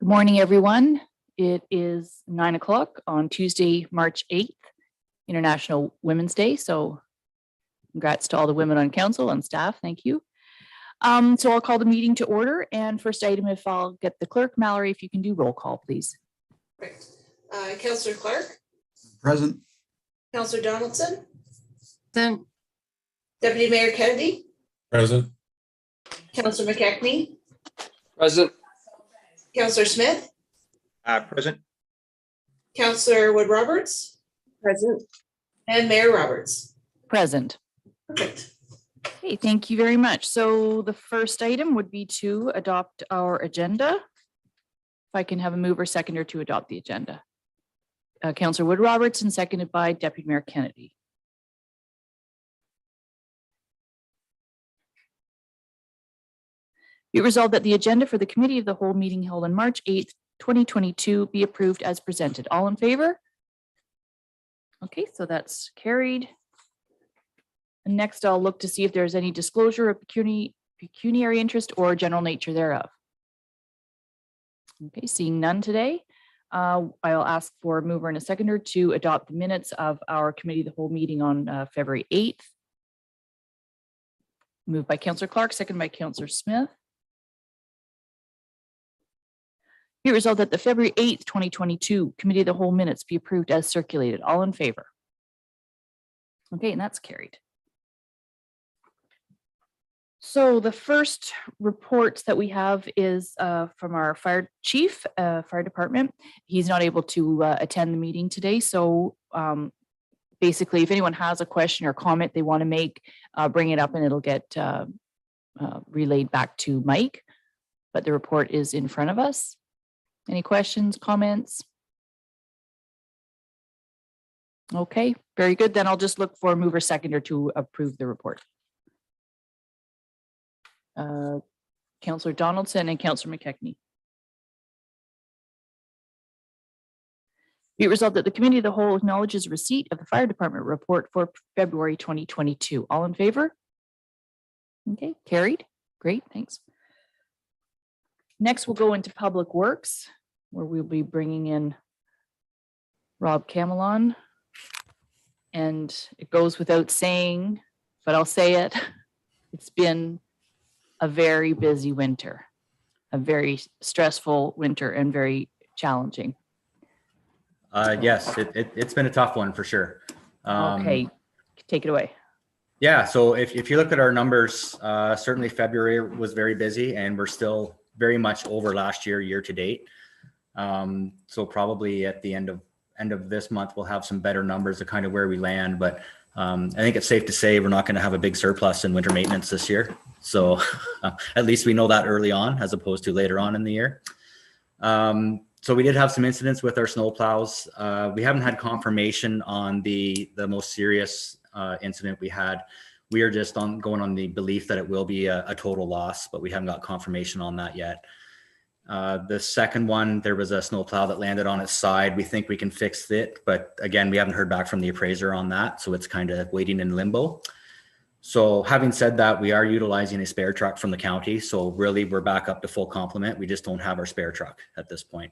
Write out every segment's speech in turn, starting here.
Good morning, everyone. It is 9 o'clock on Tuesday, March 8th, International Women's Day. So congrats to all the women on council and staff. Thank you. So I'll call the meeting to order. And first item, if I'll get the clerk, Mallory, if you can do roll call, please. Right. Councillor Clark. Present. Councillor Donaldson. Present. Deputy Mayor Kennedy. Present. Councillor McKechnie. Present. Councillor Smith. Present. Councillor Wood Roberts. Present. And Mayor Roberts. Present. Perfect. Okay, thank you very much. So the first item would be to adopt our agenda. If I can have a mover seconder to adopt the agenda. Councillor Wood Roberts and seconded by Deputy Mayor Kennedy. Be it resolved that the agenda for the committee of the whole meeting held on March 8th, 2022 be approved as presented. All in favor? Okay, so that's carried. And next I'll look to see if there's any disclosure of pecuniary interest or general nature thereof. Okay, seeing none today, I'll ask for a mover and a seconder to adopt the minutes of our committee of the whole meeting on February 8th. Moved by Councillor Clark, second by Councillor Smith. Be it resolved that the February 8th, 2022 committee of the whole minutes be approved as circulated. All in favor? Okay, and that's carried. So the first report that we have is from our fire chief, fire department. He's not able to attend the meeting today. So basically, if anyone has a question or comment they want to make, bring it up and it'll get relayed back to Mike. But the report is in front of us. Any questions, comments? Okay, very good. Then I'll just look for a mover seconder to approve the report. Councillor Donaldson and Councillor McKechnie. Be it resolved that the committee of the whole acknowledges receipt of the fire department report for February 2022. All in favor? Okay, carried. Great, thanks. Next, we'll go into Public Works, where we'll be bringing in Rob Camelon. And it goes without saying, but I'll say it. It's been a very busy winter, a very stressful winter and very challenging. Yes, it's been a tough one for sure. Okay, take it away. Yeah, so if you look at our numbers, certainly February was very busy and we're still very much over last year to date. So probably at the end of this month, we'll have some better numbers of kind of where we land. But I think it's safe to say we're not going to have a big surplus in winter maintenance this year. So at least we know that early on as opposed to later on in the year. So we did have some incidents with our snow plows. We haven't had confirmation on the most serious incident we had. We are just going on the belief that it will be a total loss, but we haven't got confirmation on that yet. The second one, there was a snow plow that landed on its side. We think we can fix it, but again, we haven't heard back from the appraiser on that. So it's kind of waiting in limbo. So having said that, we are utilizing a spare truck from the county. So really we're back up to full complement. We just don't have our spare truck at this point.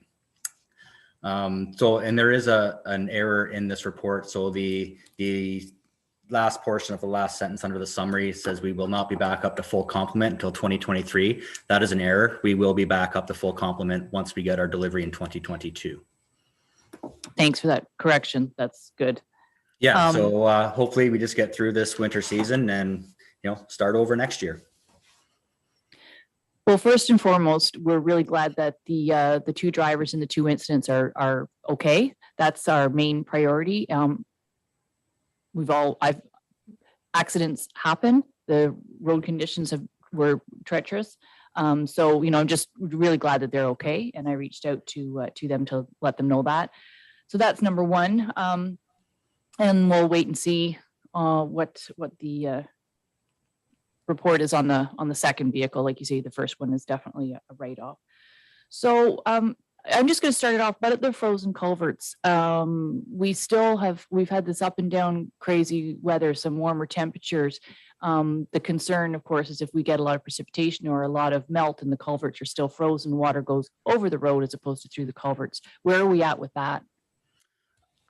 And there is an error in this report. So the last portion of the last sentence under the summary says we will not be back up to full complement until 2023. That is an error. We will be back up to full complement once we get our delivery in 2022. Thanks for that correction. That's good. Yeah, so hopefully we just get through this winter season and start over next year. Well, first and foremost, we're really glad that the two drivers in the two incidents are okay. That's our main priority. Accidents happen. The road conditions were treacherous. So, I'm just really glad that they're okay. And I reached out to them to let them know that. So that's number one. And we'll wait and see what the report is on the second vehicle. Like you say, the first one is definitely a write-off. So I'm just going to start it off, but at the frozen culverts, we've had this up and down crazy weather, some warmer temperatures. The concern, of course, is if we get a lot of precipitation or a lot of melt and the culverts are still frozen, water goes over the road as opposed to through the culverts. Where are we at with that?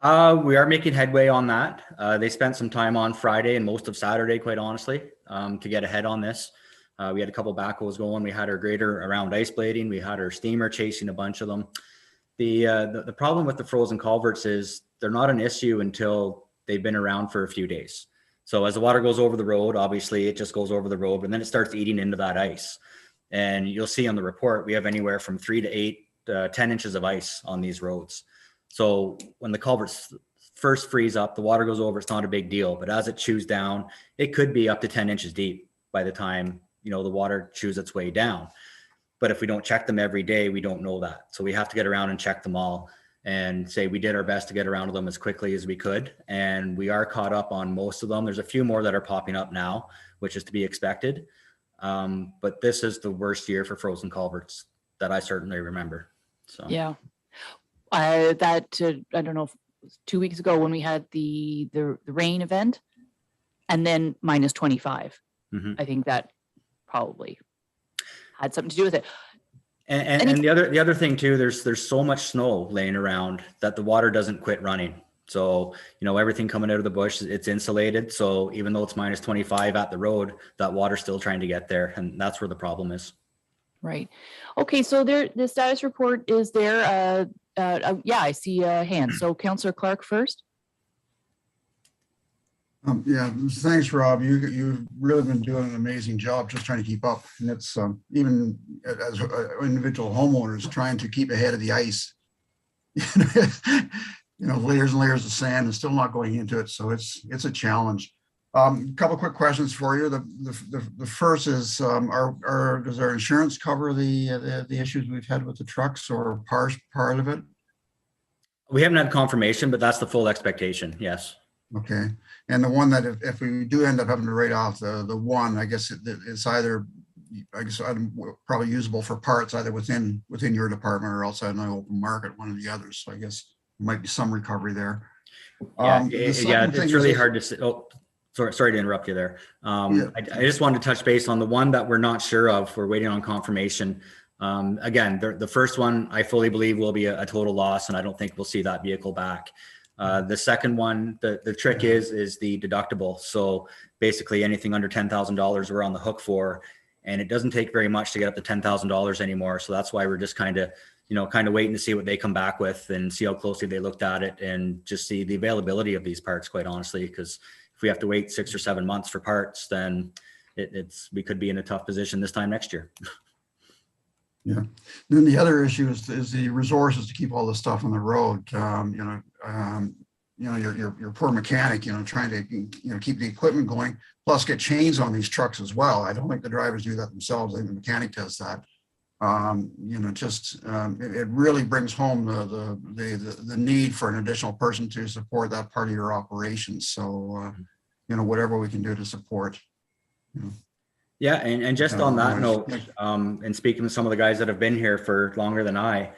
We are making headway on that. They spent some time on Friday and most of Saturday, quite honestly, to get ahead on this. We had a couple backhoes going. We had our grader around ice blading. We had our steamer chasing a bunch of them. The problem with the frozen culverts is they're not an issue until they've been around for a few days. So as the water goes over the road, obviously it just goes over the road, and then it starts eating into that ice. And you'll see on the report, we have anywhere from 3 to 8, 10 inches of ice on these roads. So when the culverts first freeze up, the water goes over, it's not a big deal. But as it chews down, it could be up to 10 inches deep by the time, the water chews its way down. But if we don't check them every day, we don't know that. So we have to get around and check them all and say we did our best to get around to them as quickly as we could. And we are caught up on most of them. There's a few more that are popping up now, which is to be expected. But this is the worst year for frozen culverts that I certainly remember. So Yeah. I don't know, if it was 2 weeks ago when we had the rain event and then minus 25. Mhm. I think that probably had something to do with it. And the other thing too, there's so much snow laying around that the water doesn't quit running. So, everything coming out of the bush, it's insulated. So even though it's minus 25 at the road, that water's still trying to get there. And that's where the problem is. Right. Okay. So the status report is there. Yeah, I see a hand. So Councillor Clark first. Yeah, thanks, Rob. You've really been doing an amazing job just trying to keep up. And it's even as individual homeowners trying to keep ahead of the ice, layers and layers of sand and still not going into it. So it's a challenge. A couple quick questions for you. The first is, does our insurance cover the issues we've had with the trucks or part of it? We haven't had confirmation, but that's the full expectation. Yes. Okay. And the one that if we do end up having to write off the one, I guess it's either, probably usable for parts either within your department or outside in the open market, one of the others. So I guess there might be some recovery there. It's really hard to say. Oh, sorry to interrupt you there. I just wanted to touch base on the one that we're not sure of. We're waiting on confirmation. Again, the first one I fully believe will be a total loss, and I don't think we'll see that vehicle back. The second one, the trick is the deductible. So basically anything under $10,000 we're on the hook for, and it doesn't take very much to get up to $10,000 anymore. So that's why we're just kind of waiting to see what they come back with and see how closely they looked at it and just see the availability of these parts, quite honestly, because if we have to wait 6 or 7 months for parts, then we could be in a tough position this time next year. Yeah. Then the other issue is the resources to keep all this stuff on the road. Your poor mechanic, trying to keep the equipment going, plus get chains on these trucks as well. I don't think the drivers do that themselves. I think the mechanic does that. It really brings home the need for an additional person to support that part of your operations. So whatever we can do to support. Yeah, and just on that note, and speaking with some of the guys that have been here for longer than I,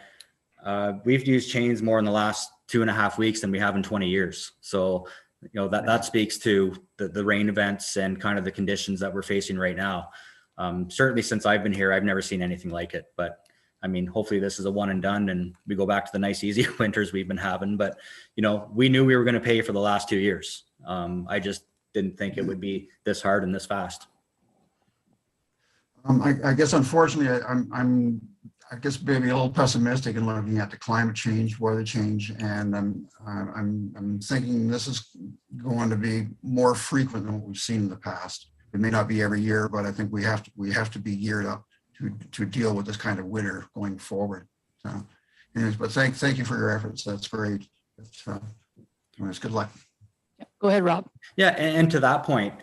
we've used chains more in the last 2.5 weeks than we have in 20 years. So, that speaks to the rain events and kind of the conditions that we're facing right now. Certainly since I've been here, I've never seen anything like it. But I mean, hopefully this is a one and done and we go back to the nice, easy winters we've been having. But, we knew we were going to pay for the last 2 years. I just didn't think it would be this hard and this fast. I guess, unfortunately, I'm maybe a little pessimistic in looking at the climate change, weather change, and I'm thinking this is going to be more frequent than what we've seen in the past. It may not be every year, but I think we have to be geared up to deal with this kind of winter going forward. So, anyways, but thank you for your efforts. That's great. It's good luck. Go ahead, Rob. Yeah, and to that point,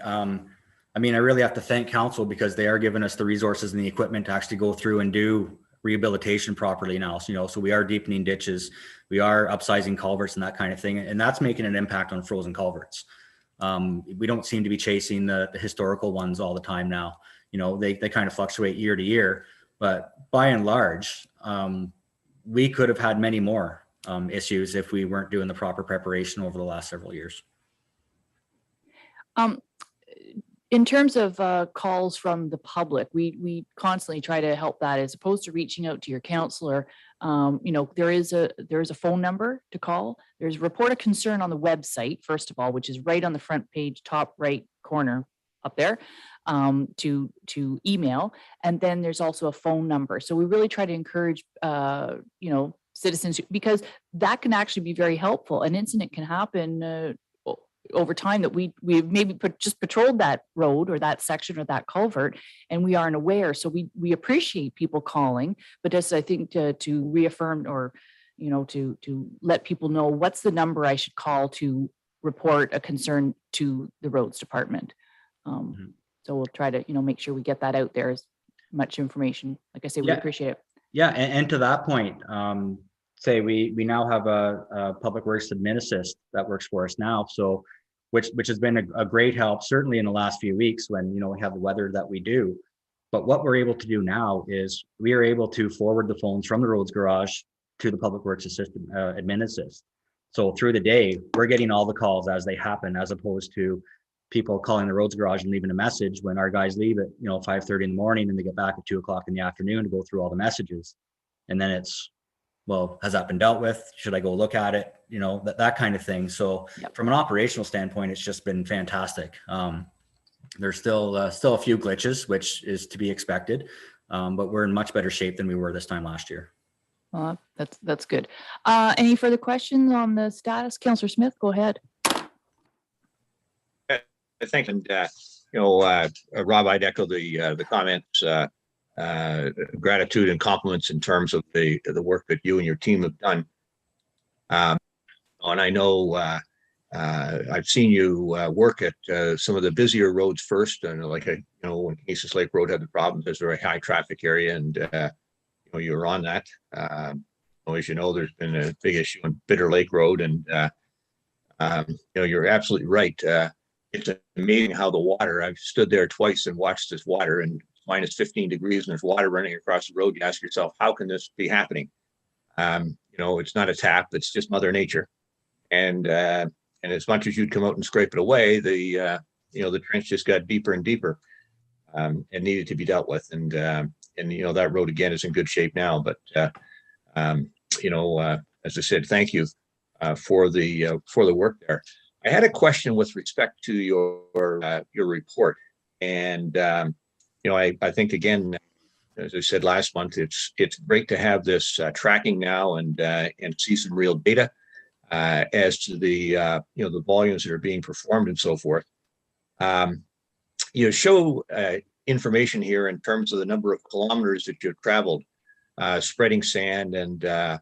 I really have to thank council because they are giving us the resources and the equipment to actually go through and do rehabilitation properly now. So we are deepening ditches, we are upsizing culverts and that kind of thing. And that's making an impact on frozen culverts. We don't seem to be chasing the historical ones all the time now. They kind of fluctuate year to year, but by and large, we could have had many more issues if we weren't doing the proper preparation over the last several years. In terms of calls from the public, we constantly try to help that, as opposed to reaching out to your counselor. There is a phone number to call. There's report a concern on the website, first of all, which is right on the front page, top right corner up there, to email. And then there's also a phone number. So we really try to encourage, citizens, because that can actually be very helpful. An incident can happen over time that we maybe just patrolled that road or that section or that culvert, and we aren't aware. So we appreciate people calling, but just, I think, to reaffirm, or to let people know what's the number I should call to report a concern to the roads department. So we'll try to make sure we get that out there, as much information. Like I say, we appreciate it. Yeah, and to that point, say we now have a public works administrator that works for us now, so which has been a great help, certainly in the last few weeks when we have the weather that we do. But what we're able to do now is we are able to forward the phones from the roads garage to the public works assistant administrator. So through the day, we're getting all the calls as they happen, as opposed to people calling the roads garage and leaving a message when our guys leave at 5:30 in the morning and they get back at 2 o'clock in the afternoon to go through all the messages. And then it's, well, has that been dealt with? Should I go look at it? That kind of thing. So from an operational standpoint, it's just been fantastic. There's still a few glitches, which is to be expected, but we're in much better shape than we were this time last year. Well, that's good. Any further questions on the status? Councillor Smith, go ahead. I think, and Rob, I'd echo the comments. Gratitude and compliments in terms of the work that you and your team have done. And I know I've seen you work at some of the busier roads first, and when Casas Lake Road had the problems, there's a very high traffic area, and you were on that. As you know, there's been a big issue on Bitter Lake Road, and you're absolutely right. It's amazing how the water, I've stood there twice and watched this water, and minus 15 degrees and there's water running across the road. You ask yourself, how can this be happening? It's not a tap, it's just Mother Nature. And as much as you'd come out and scrape it away, the trench just got deeper and deeper, and needed to be dealt with. And that road again is in good shape now. But as I said, thank you for the work there. I had a question with respect to your report, and I think, again, as I said last month, it's great to have this tracking now and see some real data as to the the volumes that are being performed and so forth. Show information here in terms of the number of kilometers that you've traveled, spreading sand and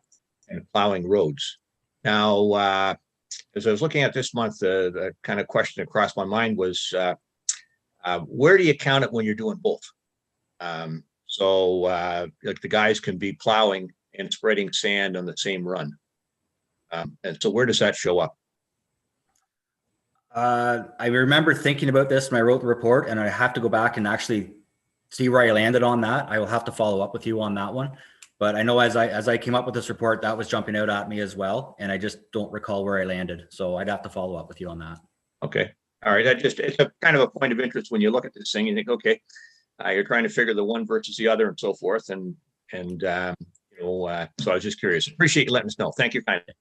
plowing roads. Now, as I was looking at this month, the kind of question that crossed my mind was, where do you count it when you're doing both? Like the guys can be plowing and spreading sand on the same run. And so where does that show up? I remember thinking about this when I wrote the report, and I have to go back and actually see where I landed on that. I will have to follow up with you on that one. But I know as I came up with this report, that was jumping out at me as well. And I just don't recall where I landed. So I'd have to follow up with you on that. Okay. All right. It's a kind of a point of interest when you look at this thing. You think, okay, you're trying to figure the one versus the other and so forth. And so I was just curious. Appreciate you letting us know. Thank you kindly.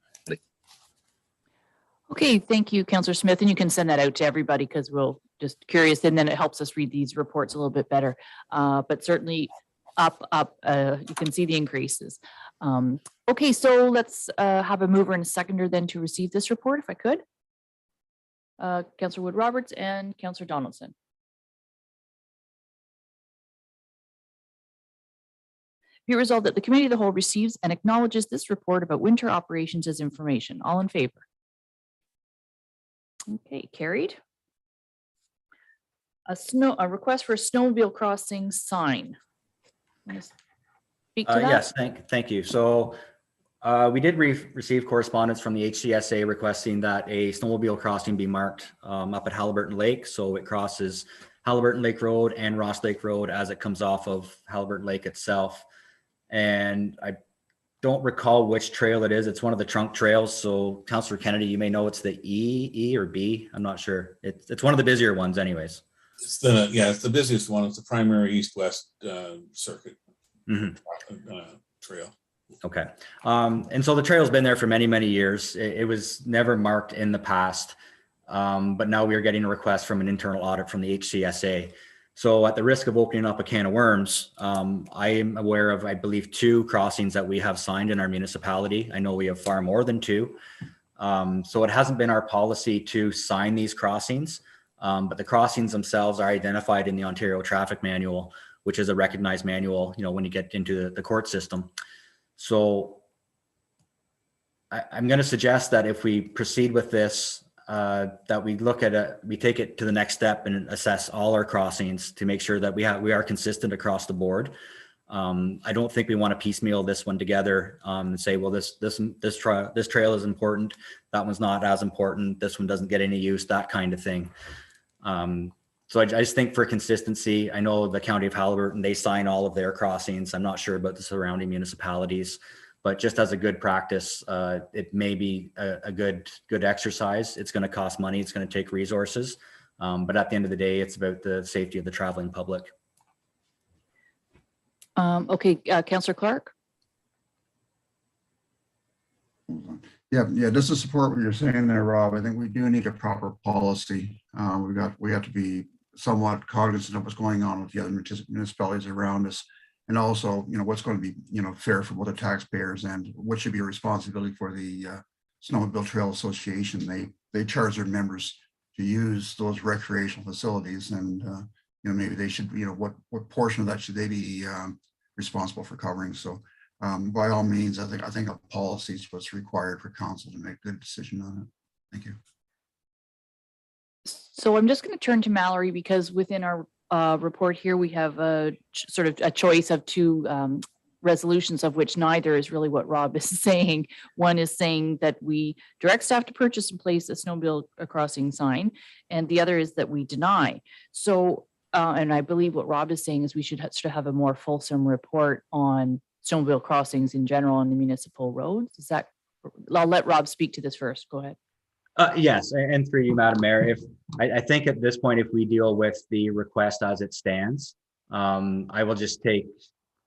Okay, thank you, Councillor Smith. And you can send that out to everybody because we're just curious, and then it helps us read these reports a little bit better. But certainly up, you can see the increases. Okay, so let's have a mover and a seconder then to receive this report, if I could. Councillor Wood Roberts and Councillor Donaldson. Be resolved that the Committee of the Whole receives and acknowledges this report about winter operations as information. All in favor? Okay, carried. A request for a snowmobile crossing sign. Speak to that? Yes, thank you. So we did receive correspondence from the HCSA requesting that a snowmobile crossing be marked up at Halliburton Lake. So it crosses Halliburton Lake Road and Ross Lake Road as it comes off of Halliburton Lake itself. And I don't recall which trail it is. It's one of the trunk trails. So Councillor Kennedy, you may know it's the E or B. I'm not sure. It's one of the busier ones anyways. It's the busiest one. It's the primary east-west circuit trail. Okay. And so the trail's been there for many, many years. It was never marked in the past. But now we are getting a request from an internal audit from the HCSA. So at the risk of opening up a can of worms, I am aware of, I believe, 2 crossings that we have signed in our municipality. I know we have far more than 2. So it hasn't been our policy to sign these crossings, but the crossings themselves are identified in the Ontario Traffic Manual, which is a recognized manual, when you get into the court system. So I'm going to suggest that if we proceed with this, that we look at it, we take it to the next step and assess all our crossings to make sure that we are consistent across the board. I don't think we want to piecemeal this one together and say, well, this trail is important, that one's not as important, this one doesn't get any use, that kind of thing. So I just think for consistency, I know the County of Haliburton, they sign all of their crossings. I'm not sure about the surrounding municipalities. But just as a good practice, it may be a good exercise. It's going to cost money. It's going to take resources. But at the end of the day, it's about the safety of the traveling public. Okay, Councillor Clark. Yeah, just to support what you're saying there, Rob, I think we do need a proper policy. We have to be somewhat cognizant of what's going on with the other municipalities around us. And also, what's going to be, fair for both the taxpayers and what should be a responsibility for the Snowmobile Trail Association. They charge their members to use those recreational facilities, and maybe they should, what portion of that should they be responsible for covering? So, by all means, I think a policy is what's required for council to make a good decision on it. Thank you. So I'm just going to turn to Mallory, because within our report here, we have a sort of a choice of 2 resolutions, of which neither is really what Rob is saying. One is saying that we direct staff to purchase and place a snowmobile crossing sign, and the other is that we deny. So, and I believe what Rob is saying is we should have a more fulsome report on snowmobile crossings in general on the municipal roads. Is that? I'll let Rob speak to this first. Go ahead. Yes, and through you, Madam Mayor, I think at this point, if we deal with the request as it stands, I will just take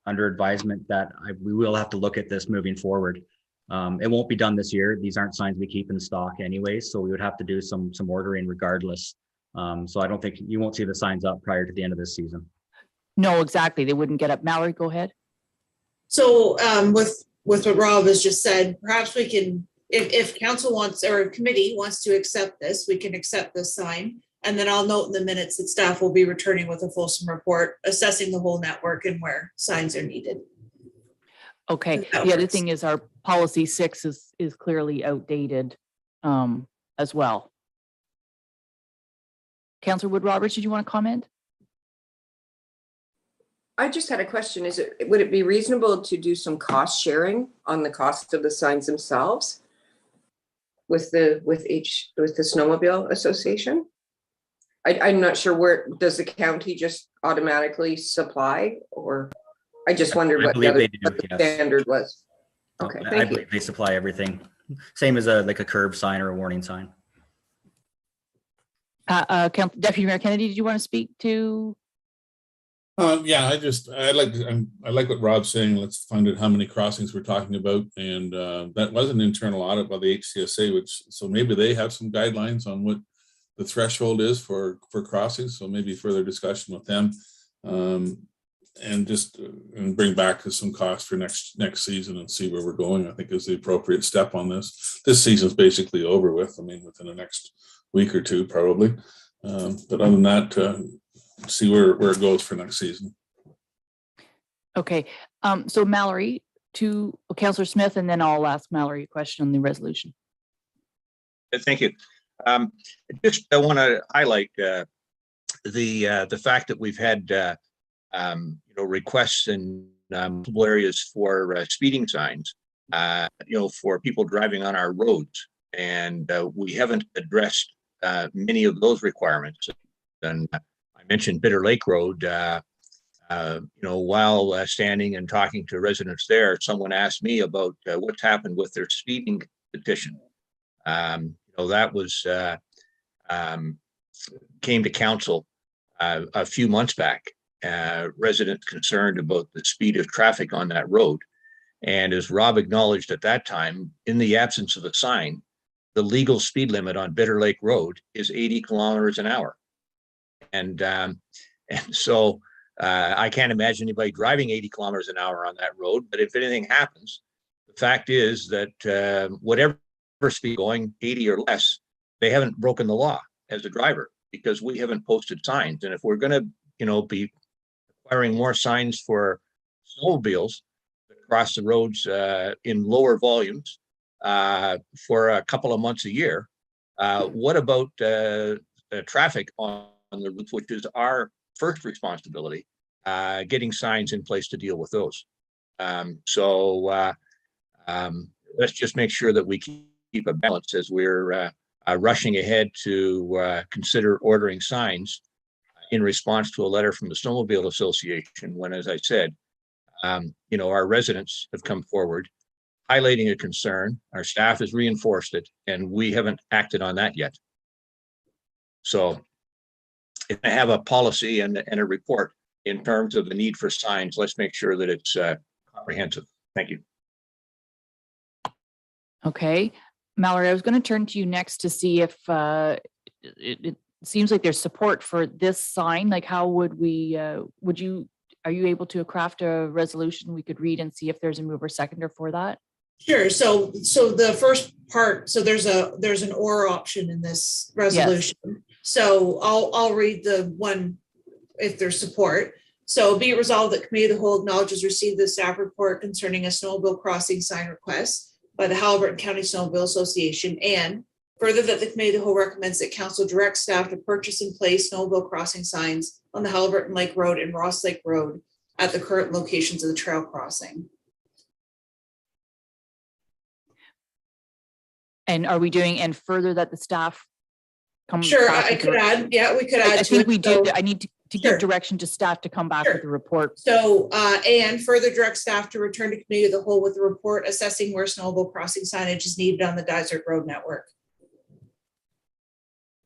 under advisement that we will have to look at this moving forward. It won't be done this year. These aren't signs we keep in stock anyway, so we would have to do some ordering regardless. So I don't think you won't see the signs up prior to the end of this season. No, exactly. They wouldn't get up. Mallory, go ahead. So with what Rob has just said, perhaps we can, if council wants, or committee wants to accept this, we can accept this sign. And then I'll note in the minutes that staff will be returning with a fulsome report assessing the whole network and where signs are needed. Okay. The other thing is our policy 6 is clearly outdated as well. Councillor Wood Roberts, did you want to comment? I just had a question. Would it be reasonable to do some cost sharing on the cost of the signs themselves with the Snowmobile Association? I'm not sure where does the county just automatically supply, or I just wondered what the standard was. Okay, thank you. I believe they supply everything. Same as like a curb sign or a warning sign. Deputy Mayor Kennedy, did you want to speak to? Yeah, I like what Rob's saying. Let's find out how many crossings we're talking about, and that was an internal audit by the HCSA, so maybe they have some guidelines on what the threshold is for crossings. So maybe further discussion with them, and just bring back some cost for next season and see where we're going. I think is the appropriate step on this. This season's basically over with. I mean, within the next week or two, probably. But other than that. See where it goes for next season. Okay, so Mallory, to Councillor Smith, and then I'll ask Mallory a question on the resolution. Thank you. I want to highlight the fact that we've had requests in multiple areas for speeding signs, for people driving on our roads, and we haven't addressed many of those requirements. And I mentioned Bitter Lake Road. while standing and talking to residents there, someone asked me about what's happened with their speeding petition. That was came to council a few months back. Residents concerned about the speed of traffic on that road. And as Rob acknowledged at that time, in the absence of a sign, the legal speed limit on Bitter Lake Road is 80 kilometers an hour. And so I can't imagine anybody driving 80 kilometers an hour on that road. But if anything happens, the fact is that whatever speed going 80 or less, they haven't broken the law as a driver because we haven't posted signs. And if we're going to, be acquiring more signs for snowmobiles across the roads in lower volumes for a couple of months a year, what about traffic on the routes, which is our first responsibility, getting signs in place to deal with those. So let's just make sure that we keep a balance as we're rushing ahead to consider ordering signs in response to a letter from the Snowmobile Association when, as I said, our residents have come forward highlighting a concern. Our staff has reinforced it, and we haven't acted on that yet. So if I have a policy and a report in terms of the need for signs, let's make sure that it's comprehensive. Thank you. Okay. Mallory, I was going to turn to you next to see if it seems like there's support for this sign. Like, how would we, are you able to craft a resolution we could read and see if there's a mover seconder for that? Sure. So the first part, so there's an or option in this resolution. Yes. So I'll read the one if there's support. So be it resolved that Committee of the Whole acknowledges received the staff report concerning a snowmobile crossing sign request by the Halliburton County Snowmobile Association, and further that the Committee of the Whole recommends that Council direct staff to purchase and place snowmobile crossing signs on the Halliburton Lake Road and Ross Lake Road at the current locations of the trail crossing. And are we doing, and further that the staff come? Sure, I could add. Yeah, we could add. I think we do. I need to sure. give direction to staff to come back with a report. So, and further direct staff to return to Committee of the Whole with a report assessing where snowmobile crossing signage is needed on the Dysart Road network.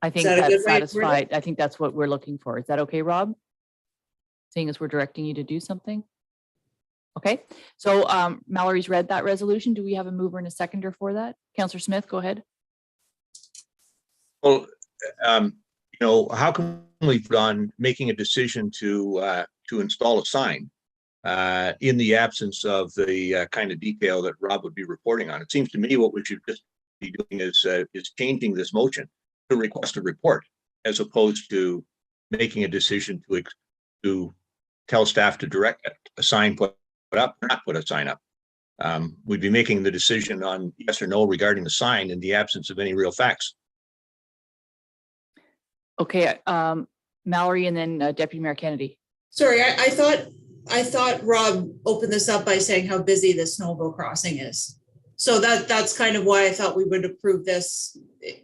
I think that's satisfied. I think that's what we're looking for. Is that okay, Rob? Seeing as we're directing you to do something. Okay, so Mallory's read that resolution. Do we have a mover and a seconder for that? Councillor Smith, go ahead. Well, how can we put on making a decision to install a sign in the absence of the kind of detail that Rob would be reporting on? It seems to me what we should just be doing is changing this motion to request a report, as opposed to making a decision to tell staff to direct a sign put up or not put a sign up. We'd be making the decision on yes or no regarding the sign in the absence of any real facts. Okay, Mallory, and then Deputy Mayor Kennedy. Sorry, I thought Rob opened this up by saying how busy the snowmobile crossing is. So that's kind of why I thought we would approve this.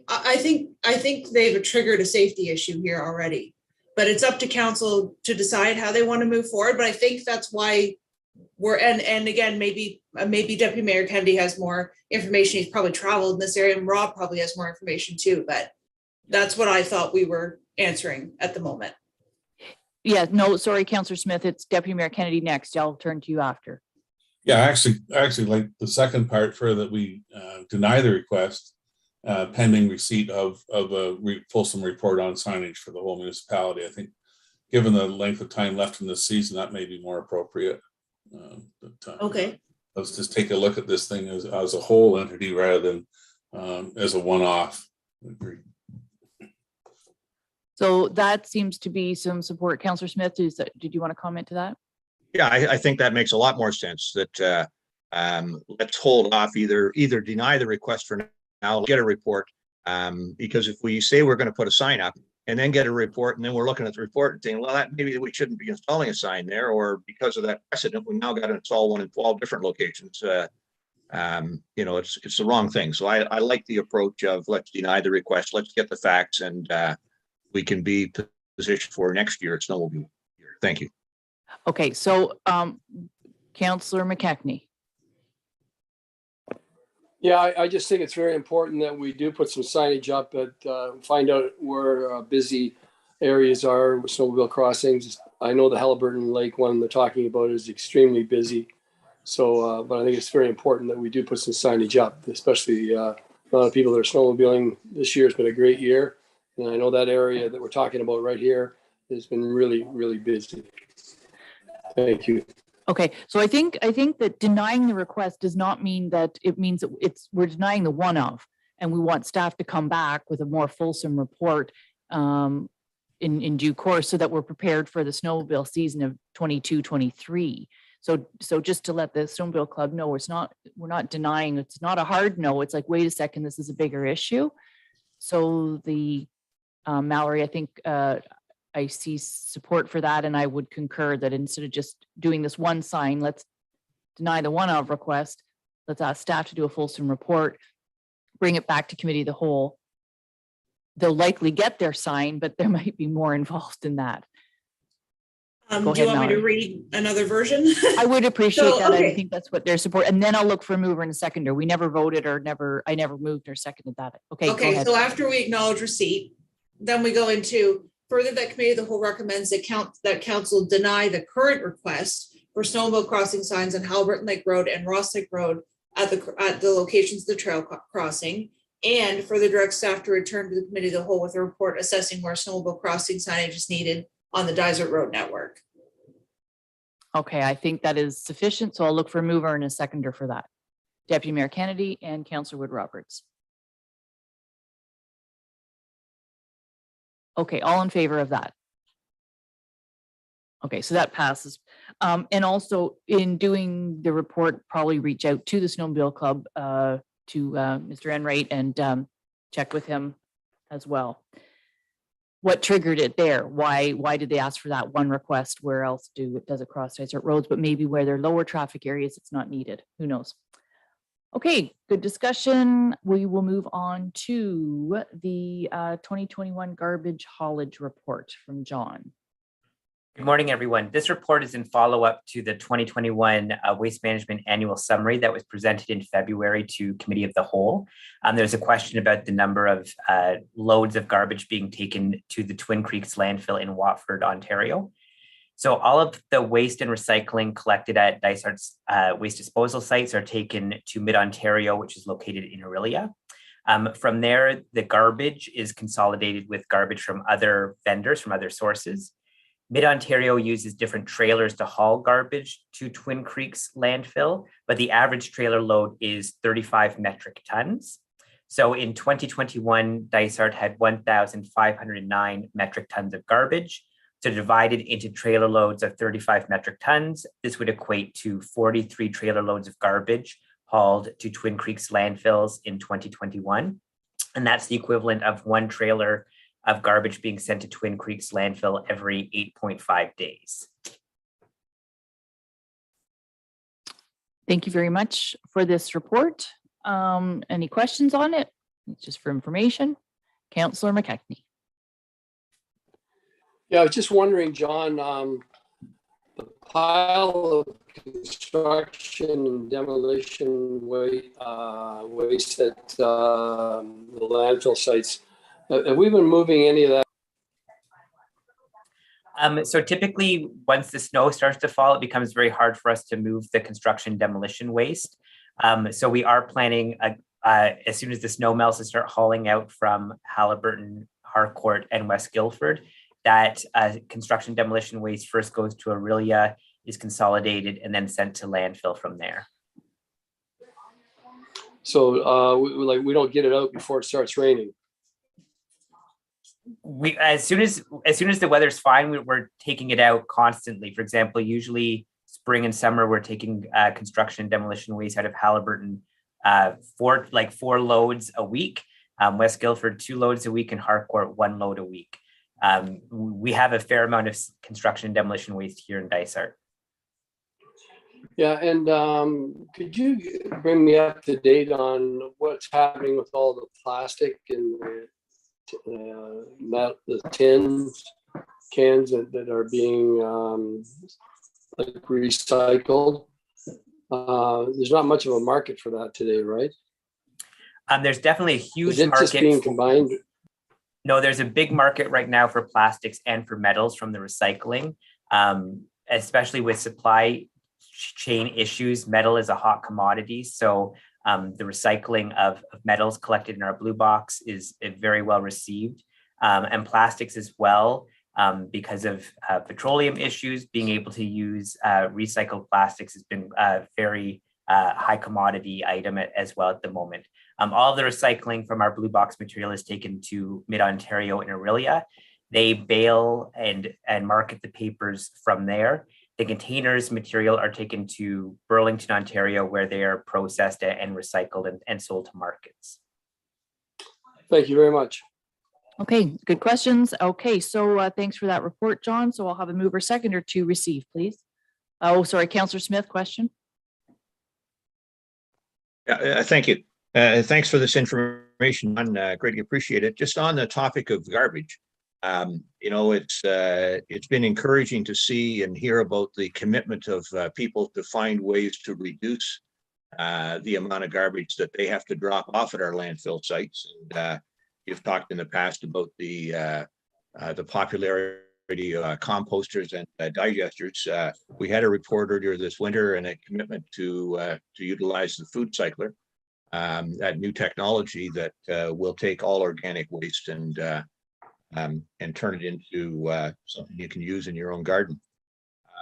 I think they've triggered a safety issue here already, but it's up to council to decide how they want to move forward. But I think that's why we're, and again, maybe Deputy Mayor Kennedy has more information. He's probably traveled in this area, and Rob probably has more information too, but that's what I thought we were answering at the moment. Yeah, no, sorry, Councillor Smith, it's Deputy Mayor Kennedy next. I'll turn to you after. Yeah, actually like the second part for that we deny the request pending receipt of a fulsome report on signage for the whole municipality. I think given the length of time left in this season, that may be more appropriate. Okay. Let's just take a look at this thing as a whole entity rather than as a one-off. Agreed. So that seems to be some support. Councillor Smith, did you want to comment to that? Yeah, I think that makes a lot more sense. That let's hold off, either deny the request for now, get a report, because if we say we're going to put a sign up and then get a report, and then we're looking at the report and saying, well, that maybe we shouldn't be installing a sign there, or because of that precedent, we now got to install one in 12 different locations. It's the wrong thing. So I like the approach of let's deny the request, let's get the facts, and we can be positioned for next year. It's snowmobile year. Thank you. Okay, so Councillor McKechnie. Yeah, I just think it's very important that we do put some signage up and find out where busy areas are with snowmobile crossings. I know the Halliburton Lake one they're talking about is extremely busy. So, but I think it's very important that we do put some signage up, especially a lot of people that are snowmobiling. This year has been a great year. And I know that area that we're talking about right here has been really, really busy. Thank you. Okay, so I think that denying the request does not mean that it means that we're denying the one of, and we want staff to come back with a more fulsome report in due course so that we're prepared for the snowmobile season of 22-23. So just to let the snowmobile club know, we're not denying, it's not a hard no. It's like, wait a second, this is a bigger issue. So the Mallory, I think I see support for that, and I would concur that instead of just doing this one sign, let's deny the one of request. Let's ask staff to do a fulsome report, bring it back to committee of the whole. They'll likely get their sign, but there might be more involved in that. Do Go you ahead, want me to Mallory. read another version? I would appreciate So, that. I okay. think that's what their support, and then I'll look for a mover and a seconder. We never voted or I never moved or seconded that. Okay, go Okay, ahead. so after we acknowledge receipt, then we go into further that committee of the whole recommends that council deny the current request for snowmobile crossing signs on Halliburton Lake Road and Ross Lake Road at the locations of the trail crossing, and further direct staff to return to the committee of the whole with a report assessing where snowmobile crossing signage is needed on the Dysart Road network. Okay, I think that is sufficient. So I'll look for a mover and a seconder for that. Deputy Mayor Kennedy and Councillor Wood Roberts. Okay, all in favor of that? Okay, so that passes. And also in doing the report, probably reach out to the Snowmobile Club, to Mr. Enright and check with him as well. What triggered it there? Why did they ask for that one request? Where else does it cross desert roads? But maybe where they're lower traffic areas, it's not needed. Who knows? Okay, good discussion. We will move on to the 2021 garbage haulage report from John. Good morning, everyone. This report is in follow-up to the 2021 Waste Management Annual Summary that was presented in February to Committee of the Whole. There's a question about the number of loads of garbage being taken to the Twin Creeks landfill in Watford, Ontario. So all of the waste and recycling collected at Dysart's waste disposal sites are taken to Mid-Ontario, which is located in Orillia. From there, the garbage is consolidated with garbage from other vendors, from other sources. Mid-Ontario uses different trailers to haul garbage to Twin Creeks landfill, but the average trailer load is 35 metric tons. So in 2021, Dysart had 1,509 metric tons of garbage. So divided into trailer loads of 35 metric tons, this would equate to 43 trailer loads of garbage hauled to Twin Creeks landfills in 2021. And that's the equivalent of one trailer of garbage being sent to Twin Creeks landfill every 8.5 days. Thank you very much for this report. Any questions on it? Just for information. Councillor McKechnie. Yeah, I was just wondering, John, the pile of construction and demolition waste at the landfill sites, have we been moving any of that? So typically, once the snow starts to fall, it becomes very hard for us to move the construction demolition waste. So we are planning, as soon as the snow melts, to start hauling out from Halliburton, Harcourt, and West Guildford. That construction demolition waste first goes to Orillia, is consolidated, and then sent to landfill from there. So we don't get it out before it starts raining. We as soon as the weather's fine, we're taking it out constantly. For example, usually spring and summer, we're taking construction demolition waste out of Halliburton, 4 loads a week. West Guildford 2 loads a week, and Harcourt 1 load a week. We have a fair amount of construction and demolition waste here in Dysart. Yeah, and could you bring me up to date on what's happening with all the plastic and the tins, cans that are being like recycled. There's not much of a market for that today, right? There's definitely a huge Is it just being market. combined? No, there's a big market right now for plastics and for metals from the recycling, especially with supply chain issues. Metal is a hot commodity. So the recycling of metals collected in our blue box is very well received, and plastics as well, because of petroleum issues. Being able to use recycled plastics has been a very high commodity item as well at the moment. All of the recycling from our blue box material is taken to Mid-Ontario and Aurelia. They bale and market the papers from there. The containers material are taken to Burlington, Ontario, where they are processed and recycled and sold to markets. Thank you very much. Okay, good questions. Okay, so thanks for that report, John. So I'll have a mover seconder to receive, please. Oh, sorry, Councillor Smith, question. Thank you. Thanks for this information. I greatly appreciate it. Just on the topic of garbage, it's been encouraging to see and hear about the commitment of people to find ways to reduce the amount of garbage that they have to drop off at our landfill sites. And you've talked in the past about the popularity of composters and digesters. We had a report earlier this winter and a commitment to utilize the food cycler, that new technology that will take all organic waste and turn it into something you can use in your own garden.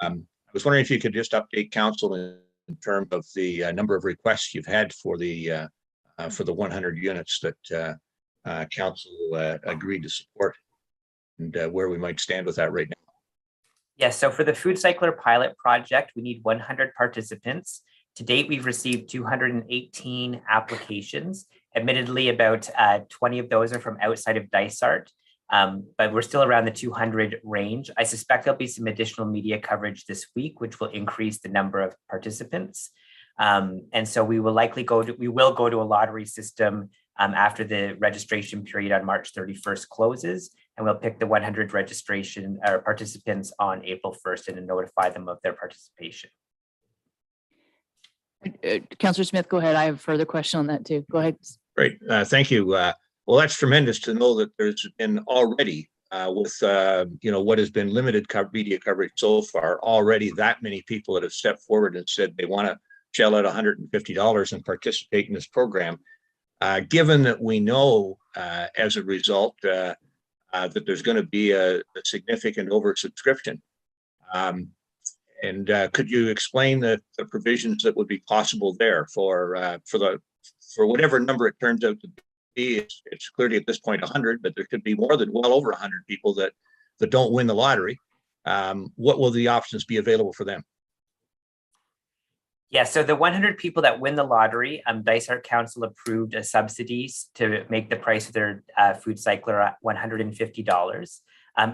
I was wondering if you could just update council in terms of the number of requests you've had for the 100 units that council agreed to support, and where we might stand with that right now. Yes, so for the food cycler pilot project, we need 100 participants. To date, we've received 218 applications. Admittedly, about 20 of those are from outside of Dysart, but we're still around the 200 range. I suspect there'll be some additional media coverage this week, which will increase the number of participants. And so we will likely go to a lottery system after the registration period on March 31st closes, and we'll pick the 100 registration or participants on April 1st and notify them of their participation. Councillor Smith, go ahead. I have a further question on that too. Go ahead. Great, thank you. Well, that's tremendous to know that there's been already with what has been limited media coverage so far, already that many people that have stepped forward and said they want to shell out $150 and participate in this program. Given that we know as a result that there's going to be a significant oversubscription, and could you explain the provisions that would be possible there for whatever number it turns out to be? It's clearly at this point 100, but there could be more than well over 100 people that don't win the lottery. What will the options be available for them? Yeah, so the 100 people that win the lottery, Dysart Council approved a subsidies to make the price of their food cycler at $150.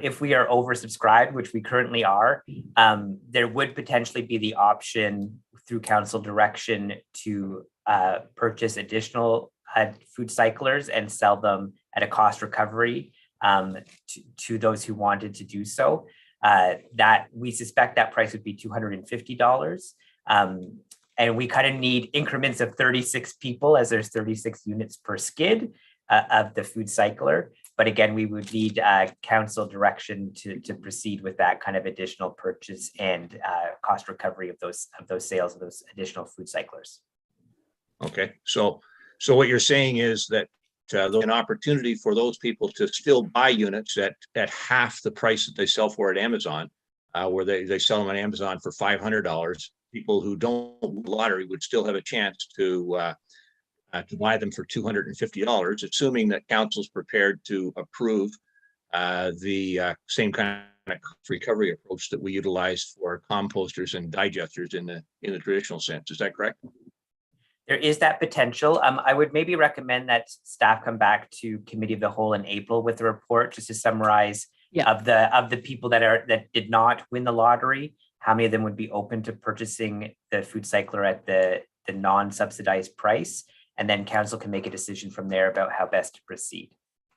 If we are oversubscribed, which we currently are, there would potentially be the option through council direction to purchase additional food cyclers and sell them at a cost recovery to those who wanted to do so. That we suspect that price would be $250. And we kind of need increments of 36 people, as there's 36 units per skid of the food cycler. But again, we would need council direction to proceed with that kind of additional purchase and cost recovery of those sales of those additional food cyclers. Okay, so what you're saying is that there's an opportunity for those people to still buy units at half the price that they sell for at Amazon, where they sell them on Amazon for $500. People who don't win the lottery would still have a chance to buy them for $250, assuming that council's prepared to approve the same kind of recovery approach that we utilize for composters and digesters in the traditional sense. Is that correct? There is that potential. I would maybe recommend that staff come back to Committee of the Whole in April with a report just to summarize of the people that did not win the lottery, how many of them would be open to purchasing the food cycler at the non-subsidized price, and then council can make a decision from there about how best to proceed.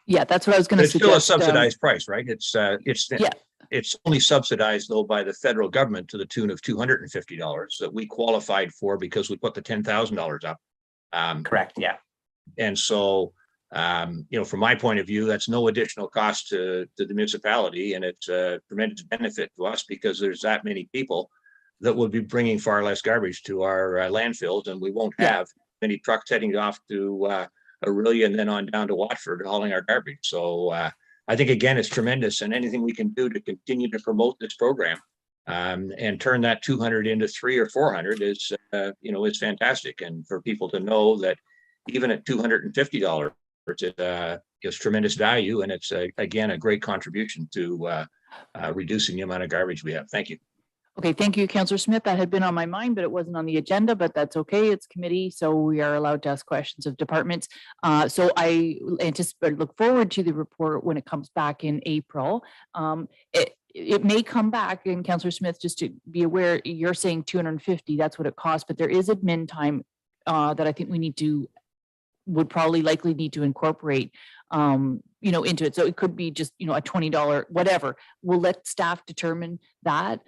Yeah, that's what I was going to suggest. It's still a subsidized price, right? It's It's only subsidized though by the federal government to the tune of $250 that we qualified for because we put the $10,000 up. Correct, yeah. And so, from my point of view, that's no additional cost to the municipality, and it's a tremendous benefit to us because there's that many people that will be bringing far less garbage to our landfills, and we won't have many trucks heading off to Aurelia and then on down to Watford hauling our garbage. So I think, again, it's tremendous, and anything we can do to continue to promote this program and turn that 200 into 300 or 400 is fantastic. And for people to know that even at $250, it's tremendous value, and it's again a great contribution to reducing the amount of garbage we have. Thank you. Okay, thank you, Councillor Smith. That had been on my mind, but it wasn't on the agenda, but that's okay. It's committee, so we are allowed to ask questions of departments. So I anticipate, look forward to the report when it comes back in April. It may come back, and Councillor Smith, just to be aware, you're saying 250, that's what it costs, but there is admin time that I think we would probably likely need to incorporate into it. So it could be just, a $20, whatever. We'll let staff determine that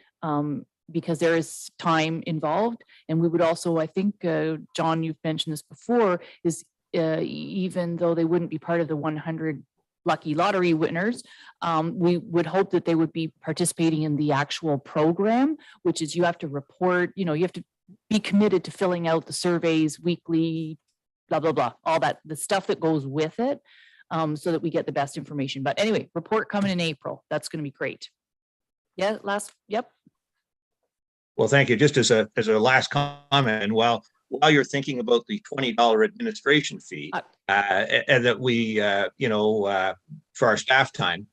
because there is time involved. And we would also, I think, John, you've mentioned this before, is even though they wouldn't be part of the 100 lucky lottery winners, we would hope that they would be participating in the actual program, which is you have to report, you have to be committed to filling out the surveys weekly, blah, blah, blah, all that, the stuff that goes with it, so that we get the best information. But anyway, report coming in April. That's going to be great. Yeah, yep. Well, thank you. Just as a last comment, and while you're thinking about the $20 administration fee, and that we, for our staff time,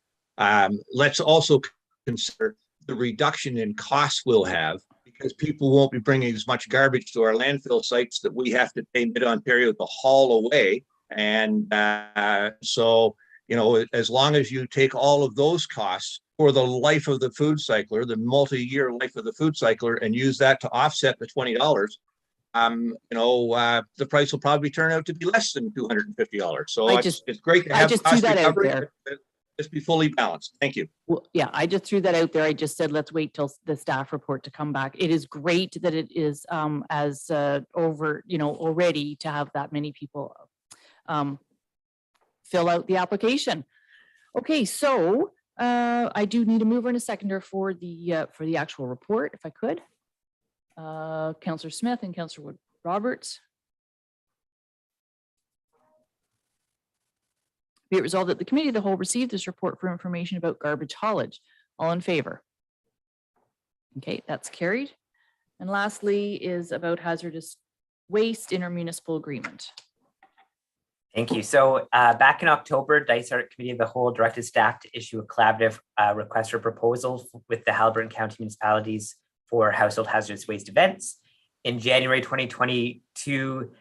let's also consider the reduction in costs we'll have because people won't be bringing as much garbage to our landfill sites that we have to pay Mid-Ontario to haul away. And so, as long as you take all of those costs for the life of the food cycler, the multi-year life of the food cycler, and use that to offset the $20, the price will probably turn out to be less than $250. So it's great to have cost recovery, just be fully balanced. Thank you. Well, yeah, I just threw that out there. I just said, let's wait till the staff report to come back. It is great that it is already to have that many people fill out the application. Okay, so I do need a mover and a seconder for the actual report, if I could. Councillor Smith and Councillor Roberts. Be it resolved that the committee of the whole received this report for information about garbage haulage. All in favor? Okay, that's carried. And lastly is about hazardous waste intermunicipal agreement. Thank you. So back in October, Dysart Committee of the Whole directed staff to issue a collaborative request for proposal with the Haliburton County municipalities for household hazardous waste events. In January 2022,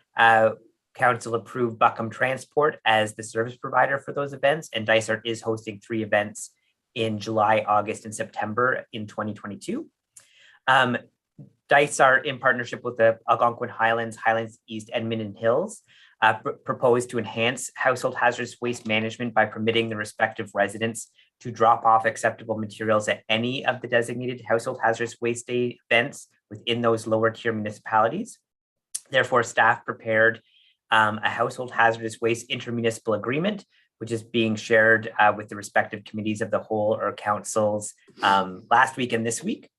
Council approved Buckham Transport as the service provider for those events, and Dysart is hosting 3 events in July, August, and September in 2022. Dysart, in partnership with the Algonquin Highlands, East, Edmonton Hills, proposed to enhance household hazardous waste management by permitting the respective residents to drop off acceptable materials at any of the designated household hazardous waste day events within those lower tier municipalities. Therefore, staff prepared a household hazardous waste intermunicipal agreement, which is being shared with the respective committees of the whole or councils last week and this week.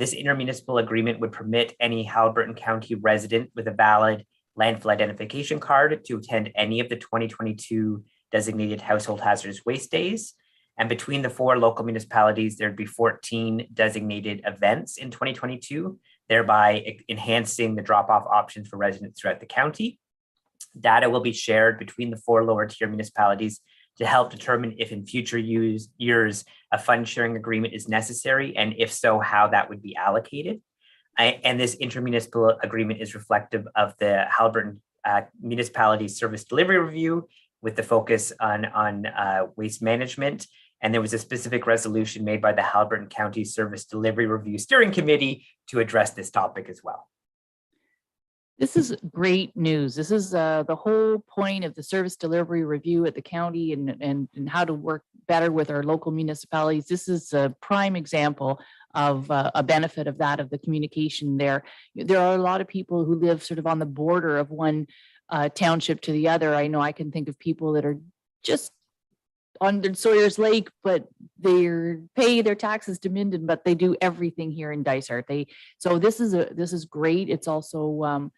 This intermunicipal agreement would permit any Haliburton County resident with a valid landfill identification card to attend any of the 2022 designated household hazardous waste days. And between the 4 local municipalities, there'd be 14 designated events in 2022, thereby enhancing the drop-off options for residents throughout the county. Data will be shared between the 4 lower tier municipalities to help determine if in future years a fund sharing agreement is necessary, and if so, how that would be allocated. And this intermunicipal agreement is reflective of the Haliburton Municipality Service Delivery Review with the focus on waste management. And there was a specific resolution made by the Haliburton County Service Delivery Review Steering Committee to address this topic as well. This is great news. This is the whole point of the service delivery review at the county and how to work better with our local municipalities. This is a prime example of a benefit of that, of the communication there. There are a lot of people who live sort of on the border of one township to the other. I know I can think of people that are just on Sawyer's Lake, but they pay their taxes to Minden, but they do everything here in Dysart. So this is great. It's also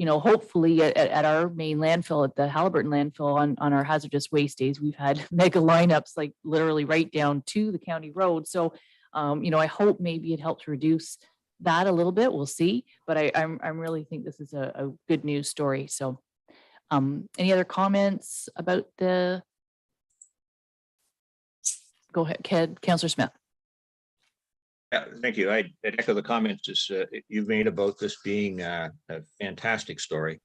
hopefully at our main landfill, at the Halliburton landfill on our hazardous waste days, we've had mega lineups like literally right down to the county road. So, I hope maybe it helps reduce that a little bit. We'll see, but I really think this is a good news story. So, any other comments about go ahead, Councillor Smith. Yeah, thank you. I'd echo the comments you've made about this being a fantastic story,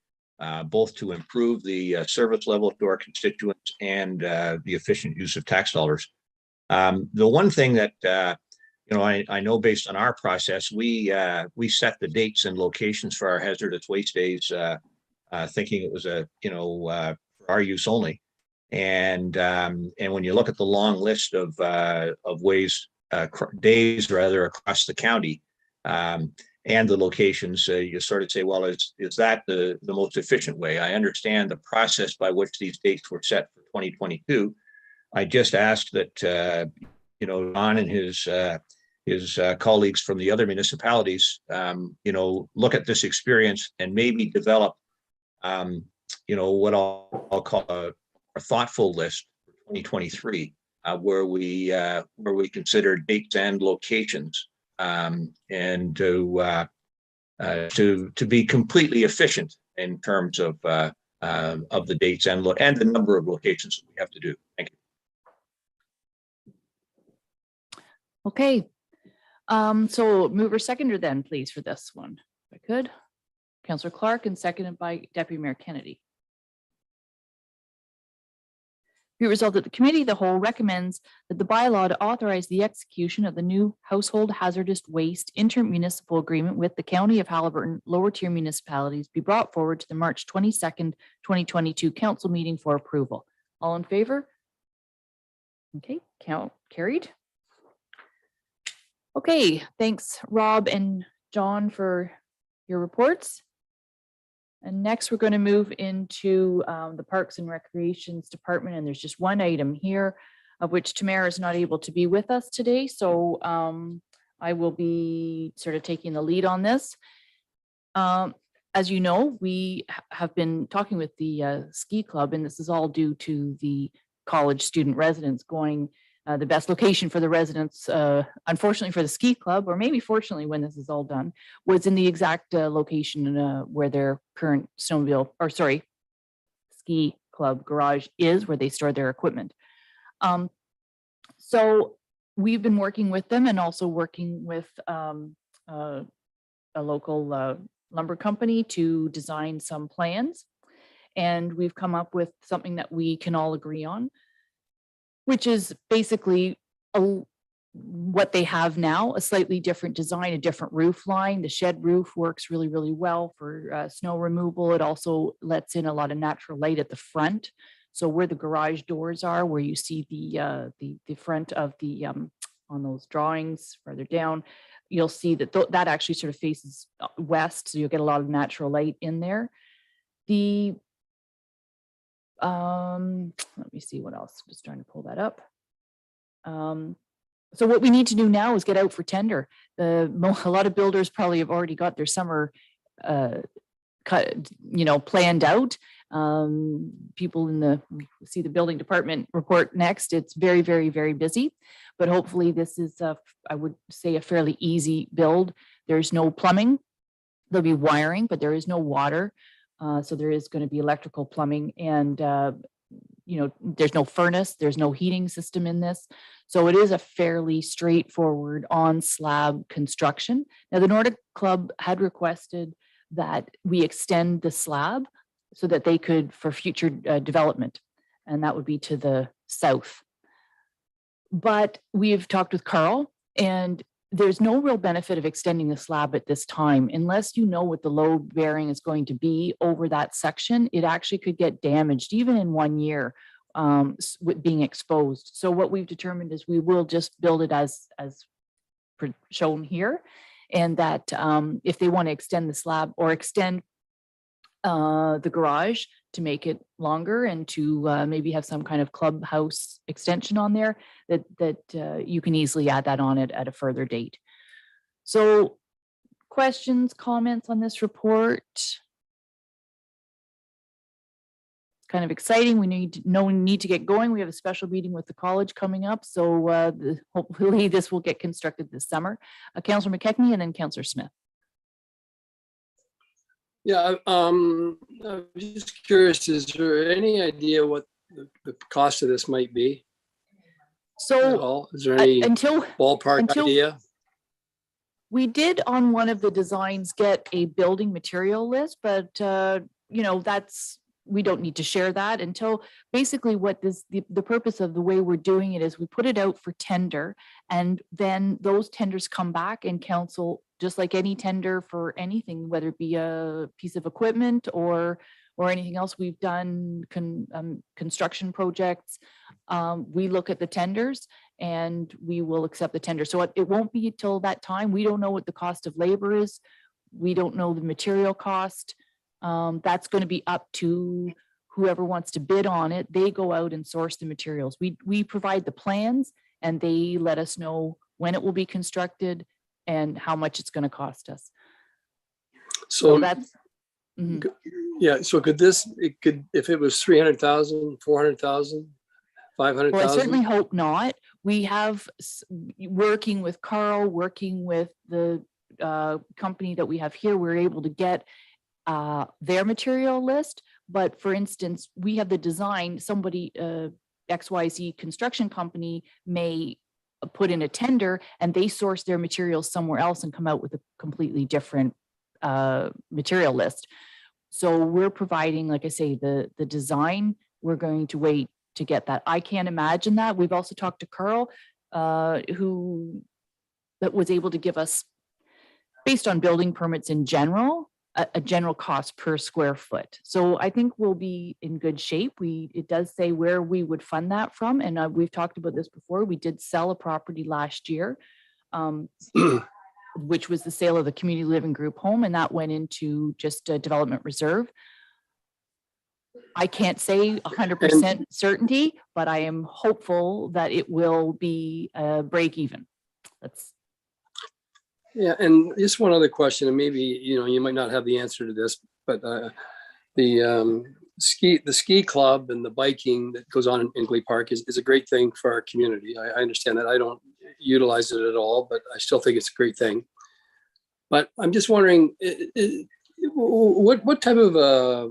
both to improve the service level to our constituents and the efficient use of tax dollars. The one thing that I know based on our process, we set the dates and locations for our hazardous waste days, thinking it was for our use only. And when you look at the long list of days rather across the county and the locations, you sort of say, well, is that the most efficient way? I understand the process by which these dates were set for 2022. I just asked that Don and his colleagues from the other municipalities look at this experience and maybe develop what I'll call a thoughtful list for 2023. Where we consider dates and locations, and to be completely efficient in terms of the dates and the number of locations that we have to do. Thank you. Okay, so mover seconder then, please, for this one, if I could. Councillor Clark, and seconded by Deputy Mayor Kennedy. Be it resolved that the committee of the whole recommends that the bylaw to authorize the execution of the new household hazardous waste intermunicipal agreement with the County of Halliburton lower tier municipalities be brought forward to the March 22nd, 2022 council meeting for approval. All in favor? Okay, carried. Okay, thanks Rob and John for your reports. And next, we're going to move into the Parks and Recreations Department, and there's just one item here, of which Tamara is not able to be with us today. So I will be sort of taking the lead on this. As you know, we have been talking with the ski club, and this is all due to the college student residents going the best location for the residents, unfortunately for the ski club, or maybe fortunately when this is all done, was in the exact location where their current ski club garage is, where they store their equipment. So we've been working with them and also working with a local lumber company to design some plans. And we've come up with something that we can all agree on, which is basically what they have now, a slightly different design, a different roof line. The shed roof works really, really well for snow removal. It also lets in a lot of natural light at the front. So where the garage doors are, where you see the front of the, on those drawings further down, you'll see that that actually sort of faces west. So you'll get a lot of natural light in there. Let me see what else. Just trying to pull that up. So what we need to do now is get out for tender. A lot of builders probably have already got their summer planned out. People see the building department report next. It's very, very, very busy, but hopefully this is I would say a fairly easy build. There's no plumbing. There'll be wiring, but there is no water. So there is going to be electrical, plumbing, and there's no furnace, there's no heating system in this. So it is a fairly straightforward on slab construction. Now the Nordic Club had requested that we extend the slab so that they could, for future development, and that would be to the south. But we've talked with Carl, and there's no real benefit of extending the slab at this time unless you know what the load bearing is going to be over that section. It actually could get damaged even in 1 year with being exposed. So what we've determined is we will just build it as shown here, and that if they want to extend the slab or extend the garage to make it longer and to maybe have some kind of clubhouse extension on there, that you can easily add that on it at a further date. So questions, comments on this report? It's kind of exciting. We need to get going. We have a special meeting with the college coming up. So hopefully this will get constructed this summer. Councillor McKechnie and then Councillor Smith. Yeah, I'm just curious, is there any idea what the cost of this might be? So is there any until ballpark idea? we did on one of the designs get a building material list, but you know, we don't need to share that until basically what the purpose of the way we're doing it is we put it out for tender, and then those tenders come back and council, just like any tender for anything, whether it be a piece of equipment or anything else we've done, construction projects, we look at the tenders and we will accept the tender. So it won't be till that time. We don't know what the cost of labor is. We don't know the material cost. That's going to be up to whoever wants to bid on it. They go out and source the materials. We provide the plans and they let us know when it will be constructed and how much it's going to cost us. So that's yeah. So if it was 300,000, 400,000, 500,000? Well, I certainly hope not. We have working with Carl, working with the company that we have here, we're able to get their material list. But for instance, we have the design, somebody, XYZ construction company may put in a tender and they source their materials somewhere else and come out with a completely different material list. So we're providing, like I say, the design. We're going to wait to get that. I can't imagine that. We've also talked to Carl, who that was able to give us, based on building permits in general, a general cost per square foot. So I think we'll be in good shape. It does say where we would fund that from. And we've talked about this before. We did sell a property last year, which was the sale of the community living group home. And that went into just a development reserve. I can't say 100% certainty, but I am hopeful that it will be break even. Yeah, and just one other question, and maybe you might not have the answer to this, but the ski club and the biking that goes on in Ingley Park is a great thing for our community. I understand that. I don't utilize it at all, but I still think it's a great thing. But I'm just wondering, what type of a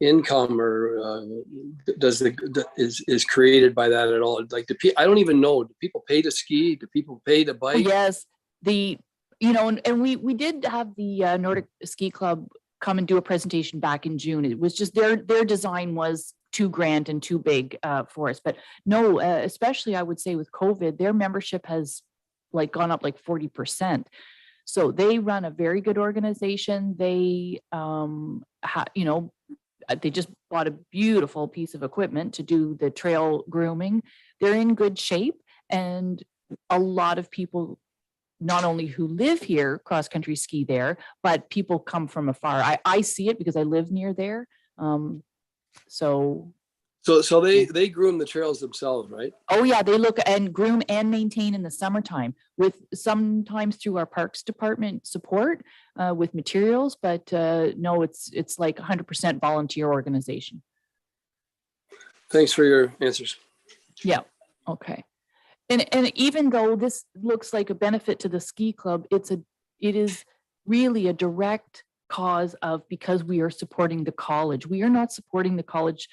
income or is created by that at all? Like I don't even know. Do people pay to ski? Do people pay to bike? Yes, and we did have the Nordic Ski Club come and do a presentation back in June. It was just their design was too grand and too big for us. But no, especially I would say with COVID, their membership has gone up 40%. So they run a very good organization. They they just bought a beautiful piece of equipment to do the trail grooming. They're in good shape, and a lot of people, not only who live here, cross-country ski there, but people come from afar. I see it because I live near there. So they groom the trails themselves, right? Oh yeah, they look and groom and maintain in the summertime, with sometimes through our parks department support with materials, but no, it's like 100% volunteer organization. Thanks for your answers. Yeah, okay. And even though this looks like a benefit to the ski club, it is really a direct cause of, because we are supporting the college. We are not supporting the college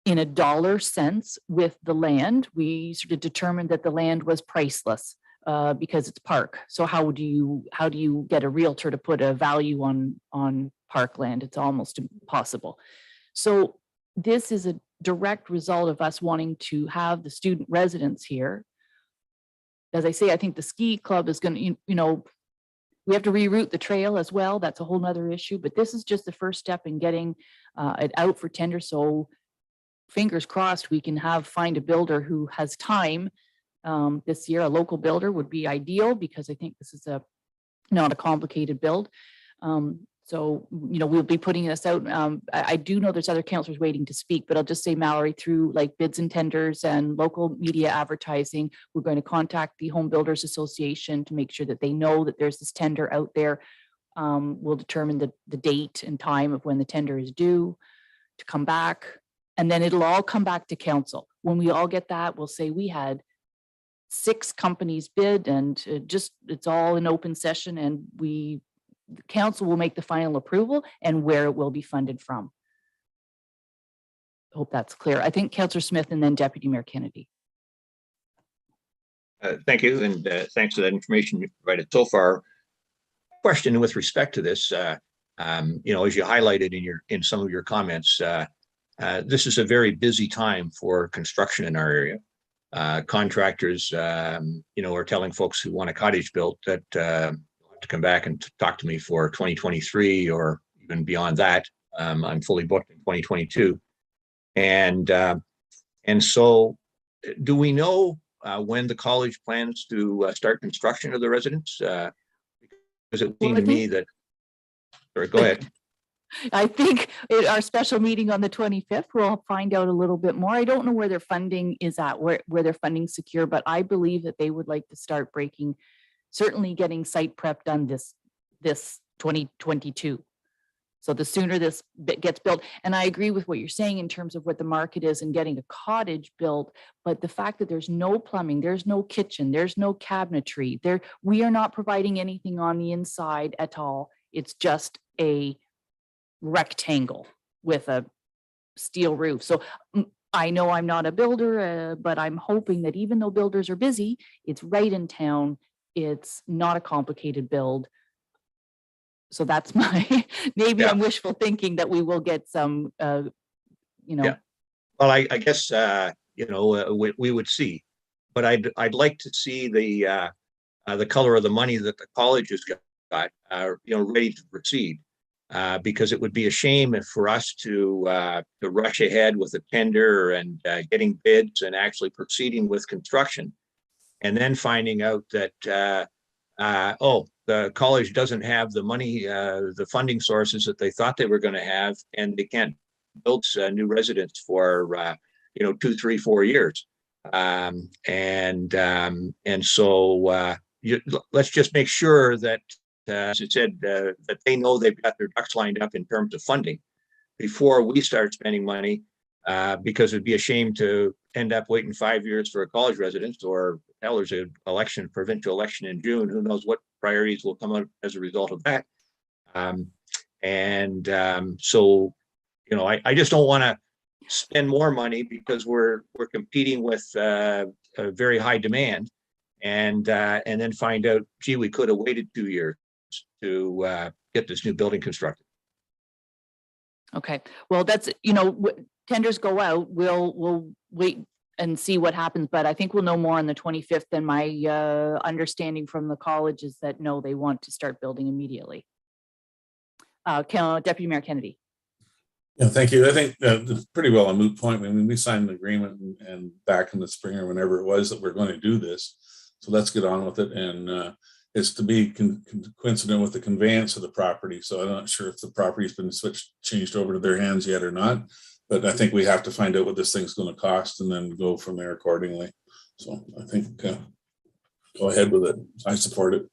in a dollar sense with the land. We sort of determined that the land was priceless because it's park. So how do you get a realtor to put a value on parkland? It's almost impossible. So this is a direct result of us wanting to have the student residents here as I say, I think the ski club is going to, you know, we have to reroute the trail as well. That's a whole nother issue, but this is just the first step in getting it out for tender. So fingers crossed, we can find a builder who has time this year. A local builder would be ideal because I think this is not a complicated build. So, you know, we'll be putting this out. I do know there's other councillors waiting to speak, but I'll just say, Mallory, through like bids and tenders and local media advertising, we're going to contact the Home Builders Association to make sure that they know that there's this tender out there. We'll determine the date and time of when the tender is due to come back. And then it'll all come back to council. When we all get that, we'll say we had 6 companies bid, and it's all in open session, and the council will make the final approval and where it will be funded from. Hope that's clear. I think Councillor Smith and then Deputy Mayor Kennedy. Thank you, and thanks for that information you provided so far. Question with respect to this, you know, as you highlighted in some of your comments, this is a very busy time for construction in our area. Contractors, you know, are telling folks who want a cottage built that to come back and talk to me for 2023 or even beyond that. I'm fully booked in 2022, and so do we know when the college plans to start construction of the residence? Because it seemed to me that. Sorry, go ahead. I think at our special meeting on the 25th, we'll find out a little bit more. I don't know where their funding is at, where their funding's secure, but I believe that they would like to start certainly getting site prep done this 2022. So the sooner this bit gets built, and I agree with what you're saying in terms of what the market is and getting a cottage built, but the fact that there's no plumbing, there's no kitchen, there's no cabinetry, we are not providing anything on the inside at all. It's just a rectangle with a steel roof. So I know I'm not a builder, but I'm hoping that even though builders are busy, it's right in town. It's not a complicated build. So that's maybe I'm wishful thinking that we will get some, you know. Yeah. Well, I guess, you know, we would see, but I'd like to see the color of the money that the college has got, you know, ready to proceed. Because it would be a shame for us to rush ahead with a tender and getting bids and actually proceeding with construction, and then finding out that the college doesn't have the money, the funding sources that they thought they were going to have, and they can't build new residents for you know, 2, 3, 4 years, and so let's just make sure that. As it said, that they know they've got their ducks lined up in terms of funding before we start spending money, because it'd be a shame to end up waiting 5 years for a college residence, or hell, there's an election, provincial election in June. Who knows what priorities will come out as a result of that. So, you know, I just don't want to spend more money because we're competing with a very high demand, and then find out, gee, we could have waited 2 years to get this new building constructed. Okay, well, that's, you know, tenders go out, we'll wait and see what happens, but I think we'll know more on the 25th. And my understanding from the college is that no, they want to start building immediately. Deputy Mayor Kennedy. Yeah, thank you. I think it's pretty well a moot point. I mean, we signed an agreement and back in the spring or whenever it was that we're going to do this. So let's get on with it. And it's to be coincident with the conveyance of the property. So I'm not sure if the property's been changed over to their hands yet or not. But I think we have to find out what this thing's going to cost and then go from there accordingly. So I think go ahead with it. I support it.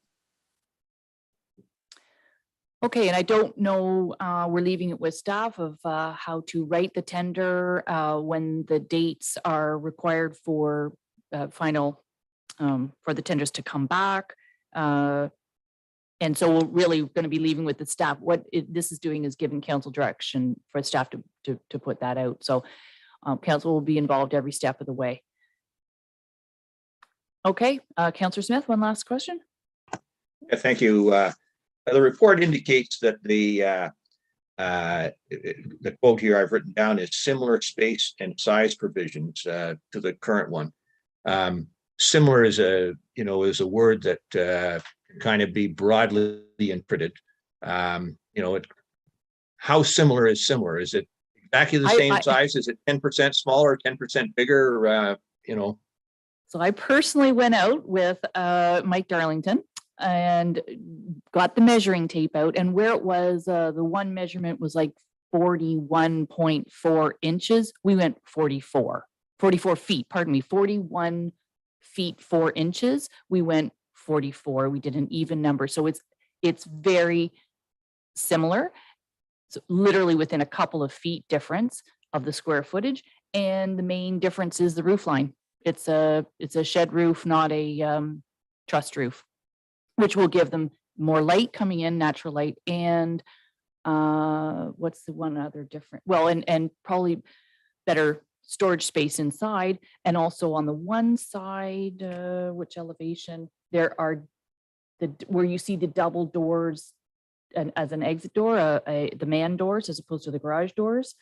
Okay, and I don't know, we're leaving it with staff of how to write the tender when the dates are required for final, for the tenders to come back. And so we're really going to be leaving with the staff. What this is doing is giving council direction for staff to put that out. So council will be involved every step of the way. Okay, Councillor Smith, one last question. Yeah, thank you. The report indicates that the quote here I've written down is similar space and size provisions to the current one. similar is a word that can kind of be broadly interpreted. How similar is similar? Is it exactly the same size? Is it 10% smaller, 10% bigger? So I personally went out with Mike Darlington and got the measuring tape out, and where it was, the one measurement was like 41.4 inches. We went 44 feet, pardon me, 41 feet, 4 inches. We went 44. We did an even number. So it's very similar. So literally within a couple of feet difference of the square footage. And the main difference is the roof line. It's a shed roof, not a trussed roof, which will give them more light coming in, natural light, and what's the one other different? Well, and probably better storage space inside. And also on the one side, which elevation, there are where you see the double doors and as an exit door, the man doors as opposed to the garage doors.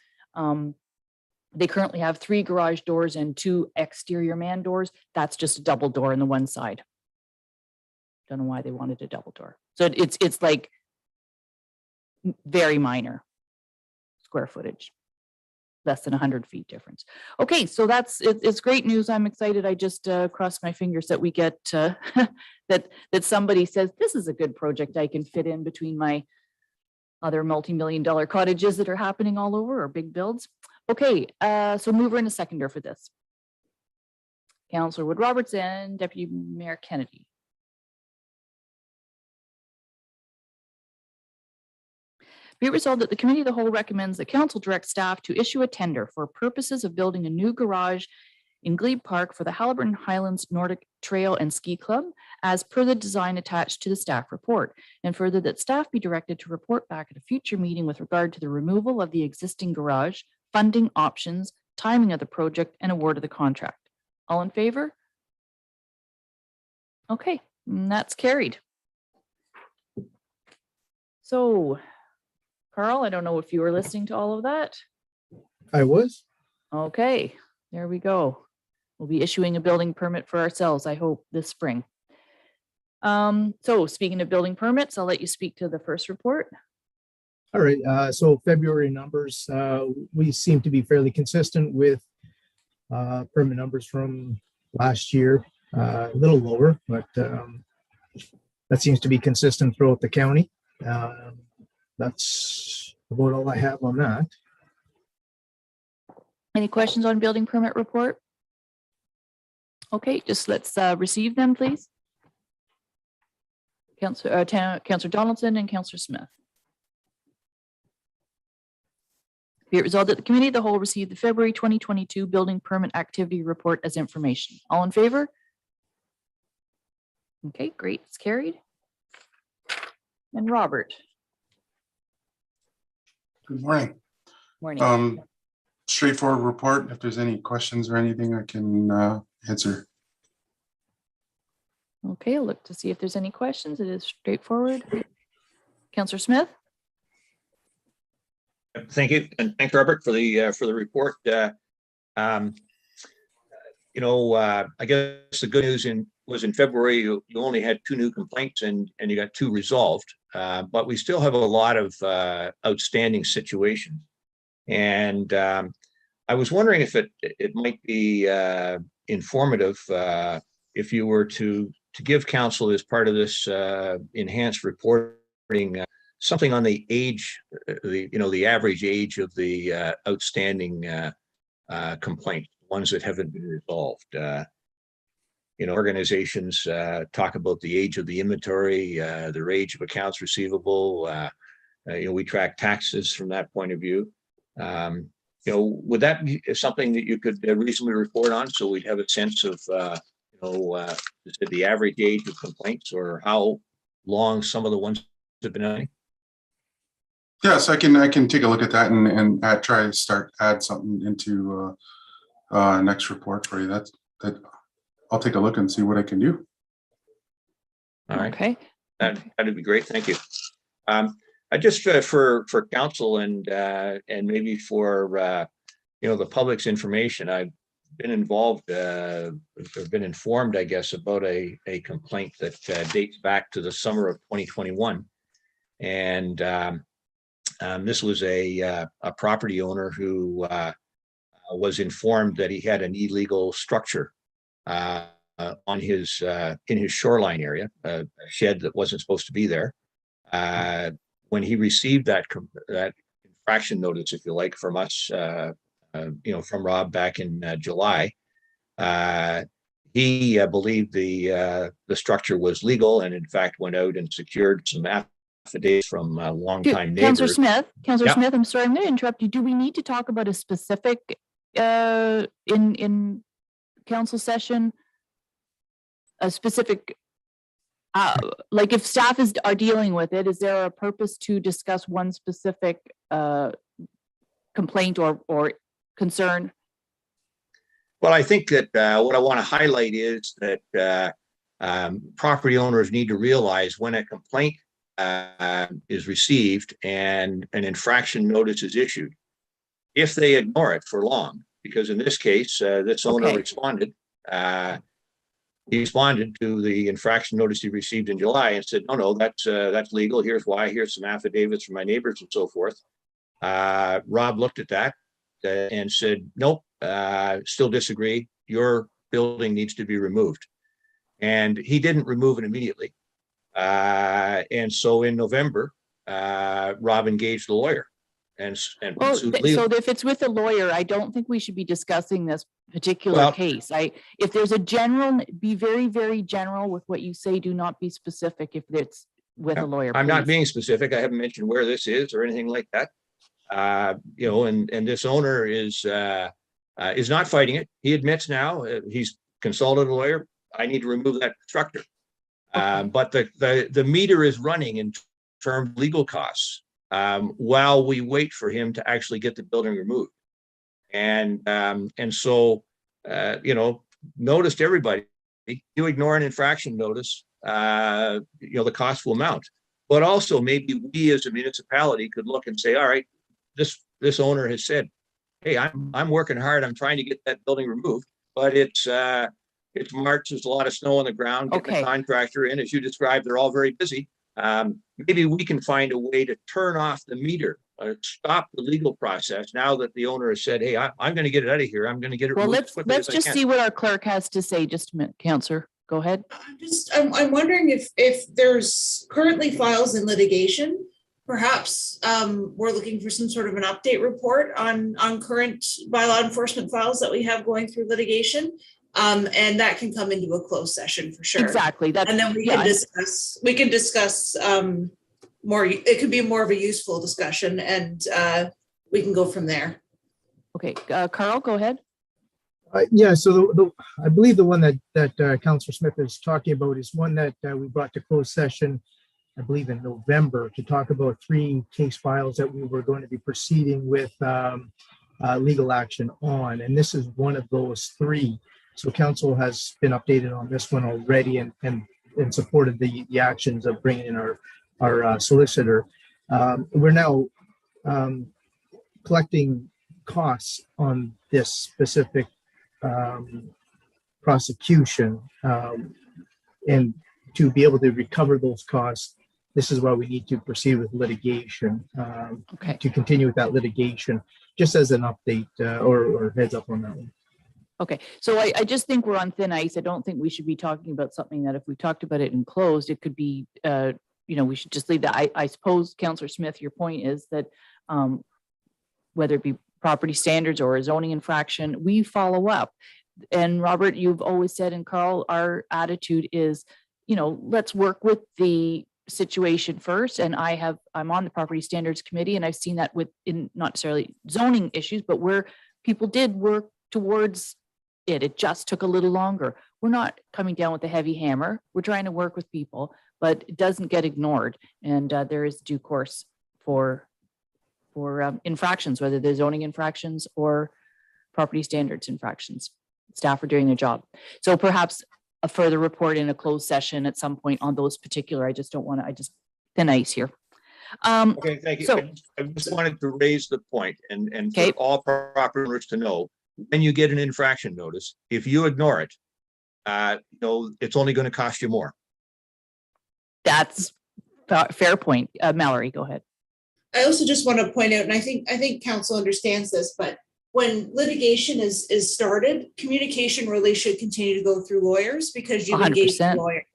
They currently have 3 garage doors and 2 exterior man doors. That's just a double door on the one side. Don't know why they wanted a double door. So it's like very minor square footage, less than 100 feet difference. Okay, so it's great news. I'm excited. I just crossed my fingers that we get that somebody says this is a good project I can fit in between my other multi-million-dollar cottages that are happening all over, or big builds. Okay, so mover and a seconder for this. Councillor Wood Roberts and Deputy Mayor Kennedy. Be it resolved that the Committee of the Whole recommends that Council direct staff to issue a tender for purposes of building a new garage in Glebe Park for the Haliburton Highlands Nordic Trail and Ski Club as per the design attached to the staff report, and further that staff be directed to report back at a future meeting with regard to the removal of the existing garage, funding options, timing of the project, and award of the contract. All in favor? Okay, and that's carried. So, Carl, I don't know if you were listening to all of that. I was. Okay, there we go. We'll be issuing a building permit for ourselves, I hope, this spring. So speaking of building permits, I'll let you speak to the first report. All right. So February numbers, we seem to be fairly consistent with permit numbers from last year, a little lower, but that seems to be consistent throughout the county. That's about all I have on that. Any questions on building permit report? Okay, just let's receive them, please. Councillor Donaldson and Councillor Smith. Be it resolved that the Committee of the Whole received the February 2022 building permit activity report as information. All in favor? Okay, great, it's carried. And Robert. Good morning. Morning. Straightforward report. If there's any questions or anything, I can answer. Okay, I'll look to see if there's any questions. It is straightforward. Councillor Smith? Thank you, and thanks, Robert, for the report. I guess the good news was in February you only had 2 new complaints and you got 2 resolved, but we still have a lot of outstanding situations. And I was wondering if it might be informative if you were to give council as part of this enhanced reporting something on the age, the average age of the outstanding complaint, ones that haven't been resolved. Organizations talk about the age of the inventory, their age of accounts receivable. We track taxes from that point of view. Would that be something that you could reasonably report on, so we'd have a sense of the average age of complaints, or how long some of the ones have been running? Yes, I can take a look at that and try to add something into next report for you. That I'll take a look and see what I can do. All right. Okay. That'd be great. Thank you. I just for council and maybe for the public's information, been involved, or been informed, I guess, about a complaint that dates back to the summer of 2021. And this was a property owner who was informed that he had an illegal structure on his in his shoreline area, a shed that wasn't supposed to be there. When he received that infraction notice, if you like, from us, from Rob back in July, he believed the structure was legal, and in fact went out and secured some affidavits from longtime Councillor neighbors. Smith, Councillor Yeah. Smith, I'm sorry, I'm going to interrupt you. Do we need to talk about a specific in council session? A specific, like if staff are dealing with it, is there a purpose to discuss one specific complaint or concern? Well, I think that what I want to highlight is that property owners need to realize when a complaint is received and an infraction notice is issued, if they ignore it for long, because in this case, this owner Okay. responded. He responded to the infraction notice he received in July and said, no, that's legal. Here's why. Here's some affidavits from my neighbors and so forth. Rob looked at that and said, nope, still disagree. Your building needs to be removed. And he didn't remove it immediately. And so in November, Rob engaged a lawyer and Well, pursued so legal. if it's with a lawyer, I don't think we should be discussing this particular case. If there's a general, be very, very general with what you say. Do not be specific if it's with a lawyer. I'm not please. being specific. I haven't mentioned where this is or anything like that. And this owner is not fighting it. He admits now he's consulted a lawyer. I need to remove that structure. But the meter is running in terms of legal costs while we wait for him to actually get the building removed. And so notice to everybody, you ignore an infraction notice, the cost will mount. But also maybe we as a municipality could look and say, all right, this owner has said, hey, I'm working hard. I'm trying to get that building removed, but it's March. There's a lot of snow on the ground. Get the contractor in, as you described. They're all very busy. Maybe we can find a way to turn off the meter or stop the legal process now that the owner has said, hey, I'm going to get it out of here. I'm going to get it Well, removed. let's just see what our clerk has to say. Just a minute, Councillor. Go ahead. I'm wondering if there's currently files in litigation. Perhaps we're looking for some sort of an update report on current bylaw enforcement files that we have going through litigation. And that can come into a closed session for sure. Exactly. And then we can discuss more. It could be more of a useful discussion, and we can go from there. Okay, Carl, go ahead. Yeah, so I believe the one that Councillor Smith is talking about is one that we brought to closed session, I believe in November, to talk about 3 case files that we were going to be proceeding with legal action on. And this is one of those 3. So council has been updated on this one already and supported the actions of bringing in our solicitor. We're now collecting costs on this specific prosecution, and to be able to recover those costs, this is why we need to proceed with litigation, to continue with that litigation, just as an update or heads up on that one. Okay, so I just think we're on thin ice. I don't think we should be talking about something that if we talked about it in closed, it could be, we should just leave that. I suppose, Councillor Smith, your point is that whether it be property standards or a zoning infraction, we follow up. And Robert, you've always said, and Carl, our attitude is, let's work with the situation first. And I'm on the property standards committee, and I've seen that in not necessarily zoning issues, but where people did work towards it just took a little longer. We're not coming down with a heavy hammer. We're trying to work with people, but it doesn't get ignored. And there is due course for infractions, whether they're zoning infractions or property standards infractions. Staff are doing their job. So perhaps a further report in a closed session at some point on those particular. I just thin ice here. Okay, thank you. So, I just wanted to raise the point and for all property owners to know, then you get an infraction notice. If you ignore it, it's only going to cost you more. That's fair point. Mallory, go ahead. I also just want to point out, and I think council understands this, but when litigation is started, communication really should continue to go through lawyers because you engage the 100%. lawyer.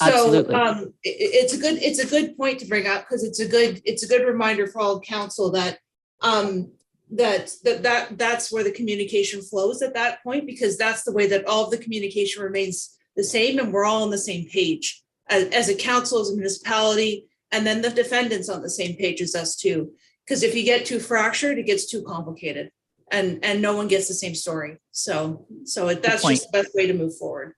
Absolutely. So it's a good point to bring up because it's a good reminder for all council that that's where the communication flows at that point, because that's the way that all of the communication remains the same and we're all on the same page as a council, as a municipality, and then the defendants on the same page as us too. Because if you get too fractured, it gets too complicated and no one gets the same story. So that's just the best way to move forward.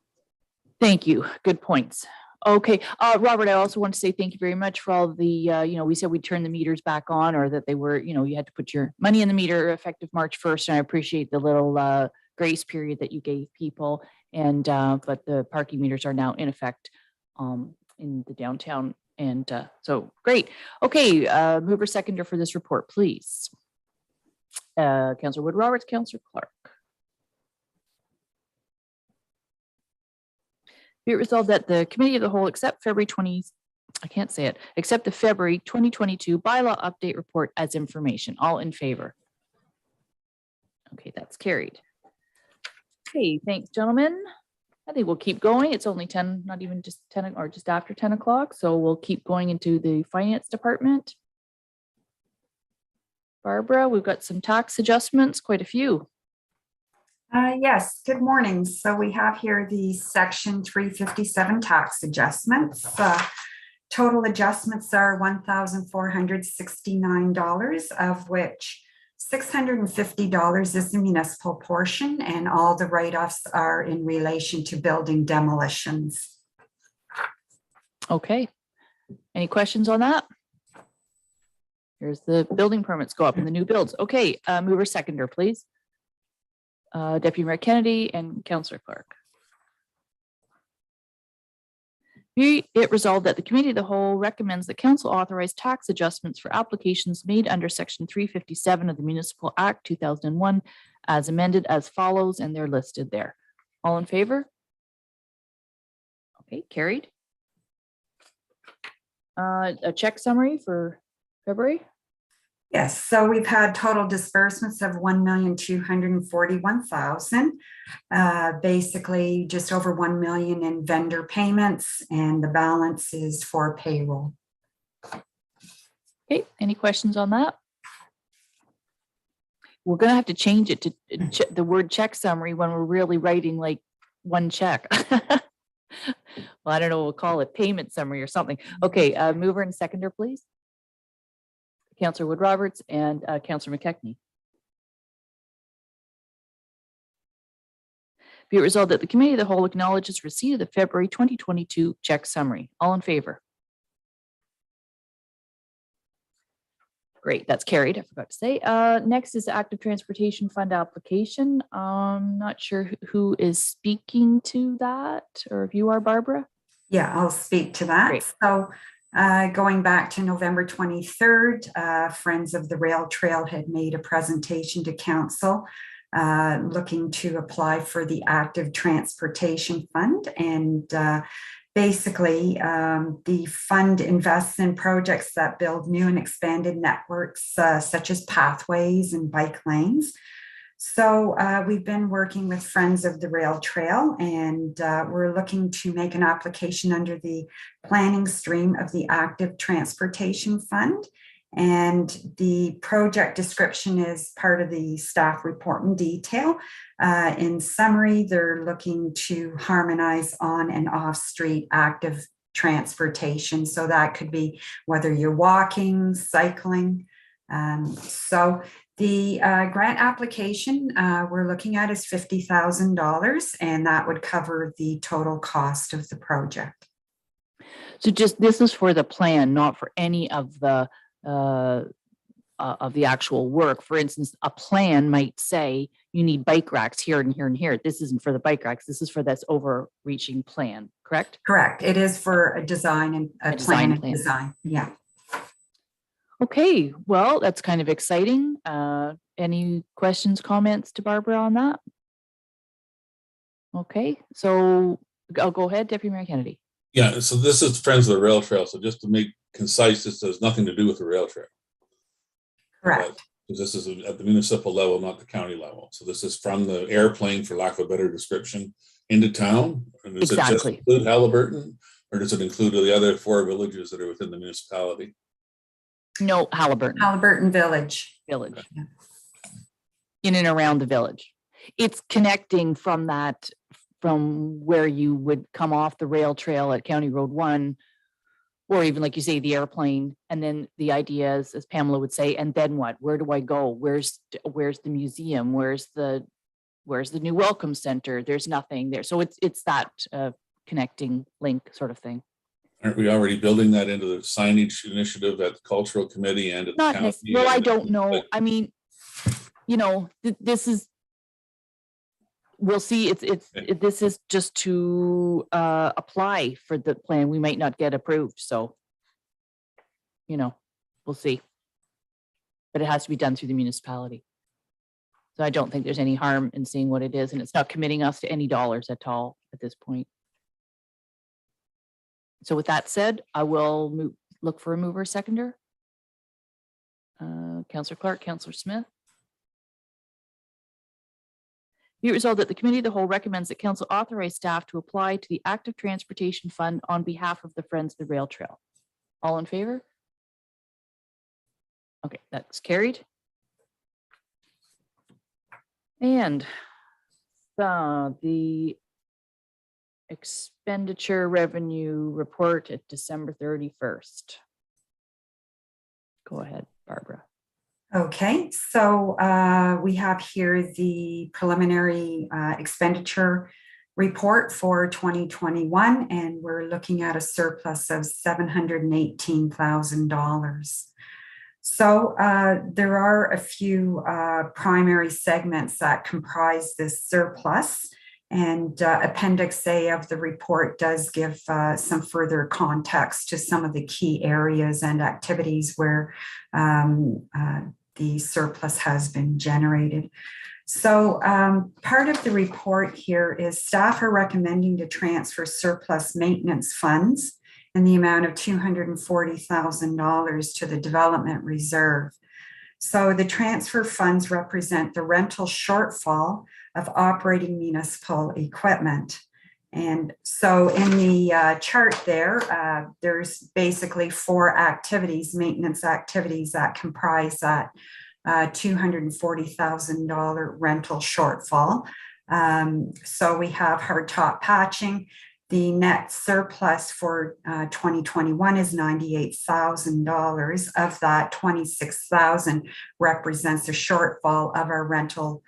Thank you. Good points. Okay, Robert, I also want to say thank you very much for all the, we said we'd turn the meters back on, or that they were, you had to put your money in the meter effective March 1st. And I appreciate the little grace period that you gave people. And, but the parking meters are now in effect in the downtown. And so great. Okay, mover seconder for this report, please. Councillor Wood Roberts, Councillor Clark. Be it resolved that the Committee of the Whole accept the February 2022 bylaw update report as information. All in favor? Okay, that's carried. Okay, thanks, gentlemen. I think we'll keep going. It's only 10, not even just 10 or just after 10 o'clock. So we'll keep going into the Finance Department. Barbara, we've got some tax adjustments, quite a few. Yes, good morning. So we have here the Section 357 tax adjustments. Total adjustments are $1,469, of which $650 is the municipal portion, and all the write-offs are in relation to building demolitions. Okay. Any questions on that? Here's the building permits go up in the new builds. Okay, mover seconder, please. Deputy Mayor Kennedy and Councillor Clark. Be it resolved that the Committee of the Whole recommends that Council authorize tax adjustments for applications made under Section 357 of the Municipal Act 2001 as amended as follows, and they're listed there. All in favor? Okay, carried. A check summary for February. Yes, so we've had total disbursements of $1,241,000, basically just over $1 million in vendor payments, and the balance is for payroll. Okay, any questions on that? We're going to have to change it to the word check summary when we're really writing like one check. Well, I don't know, we'll call it payment summary or something. Okay, mover and seconder, please. Councillor Wood Roberts and Councillor McKechnie. Be it resolved that the Committee of the Whole acknowledges receipt of the February 2022 check summary. All in favor? Great, that's carried. I forgot to say. Next is the Active Transportation Fund application. Not sure who is speaking to that, or if you are, Barbara. Yeah, I'll speak to that. Great. So going back to November 23rd, Friends of the Rail Trail had made a presentation to Council looking to apply for the Active Transportation Fund. And basically, the fund invests in projects that build new and expanded networks such as pathways and bike lanes. So we've been working with Friends of the Rail Trail, and we're looking to make an application under the planning stream of the Active Transportation Fund. And the project description is part of the staff report in detail. In summary, they're looking to harmonize on and off street active transportation. So that could be whether you're walking, cycling. So the grant application we're looking at is $50,000, and that would cover the total cost of the project. So just this is for the plan, not for any of the actual work. For instance, a plan might say you need bike racks here and here and here. This isn't for the bike racks. This is for this overreaching plan, correct? Correct. It is for a design and a plan. Yeah. Okay, well, that's kind of exciting. Any questions, comments to Barbara on that? Okay, so I'll go ahead, Deputy Mayor Kennedy. Yeah, so this is Friends of the Rail Trail. So just to make concise, this has nothing to do with the rail trail. Correct. Because this is at the municipal level, not the county level. So this is from the airplane, for lack of a better description, into town. And does it just Exactly. include Halliburton, or does it include the other 4 villages that are within the municipality? No, Halliburton Halliburton Village. Village. In and around the village. It's connecting from where you would come off the rail trail at County Road 1, or even like you say, the airplane. And then the idea is, as Pamela would say, and then what? Where do I go? Where's the museum? Where's the new welcome center? There's nothing there. So it's that connecting link sort of thing. Aren't we already building that into the signage initiative at the cultural committee and at the Not county? well, I don't know. I mean, you know, this is, we'll see. This is just to apply for the plan. We might not get approved, so you know, we'll see. But it has to be done through the municipality. So I don't think there's any harm in seeing what it is, and it's not committing us to any dollars at all at this point. So with that said, I will look for a mover, seconder. Councillor Clark, Councillor Smith. Be it resolved that the Committee of the Whole recommends that Council authorize staff to apply to the Active Transportation Fund on behalf of the Friends of the Rail Trail. All in favor? Okay, that's carried. And the expenditure revenue report at December 31st. Go ahead, Barbara. Okay, so we have here the preliminary expenditure report for 2021, and we're looking at a surplus of $718,000. So there are a few primary segments that comprise this surplus, and Appendix A of the report does give some further context to some of the key areas and activities where the surplus has been generated. So part of the report here is staff are recommending to transfer surplus maintenance funds in the amount of $240,000 to the development reserve. So the transfer funds represent the rental shortfall of operating municipal equipment. And so in the chart there, there's basically 4 activities, maintenance activities that comprise that $240,000 rental shortfall. So we have hardtop patching. The net surplus for 2021 is $98,000. Of that, $26,000 represents a shortfall of our rental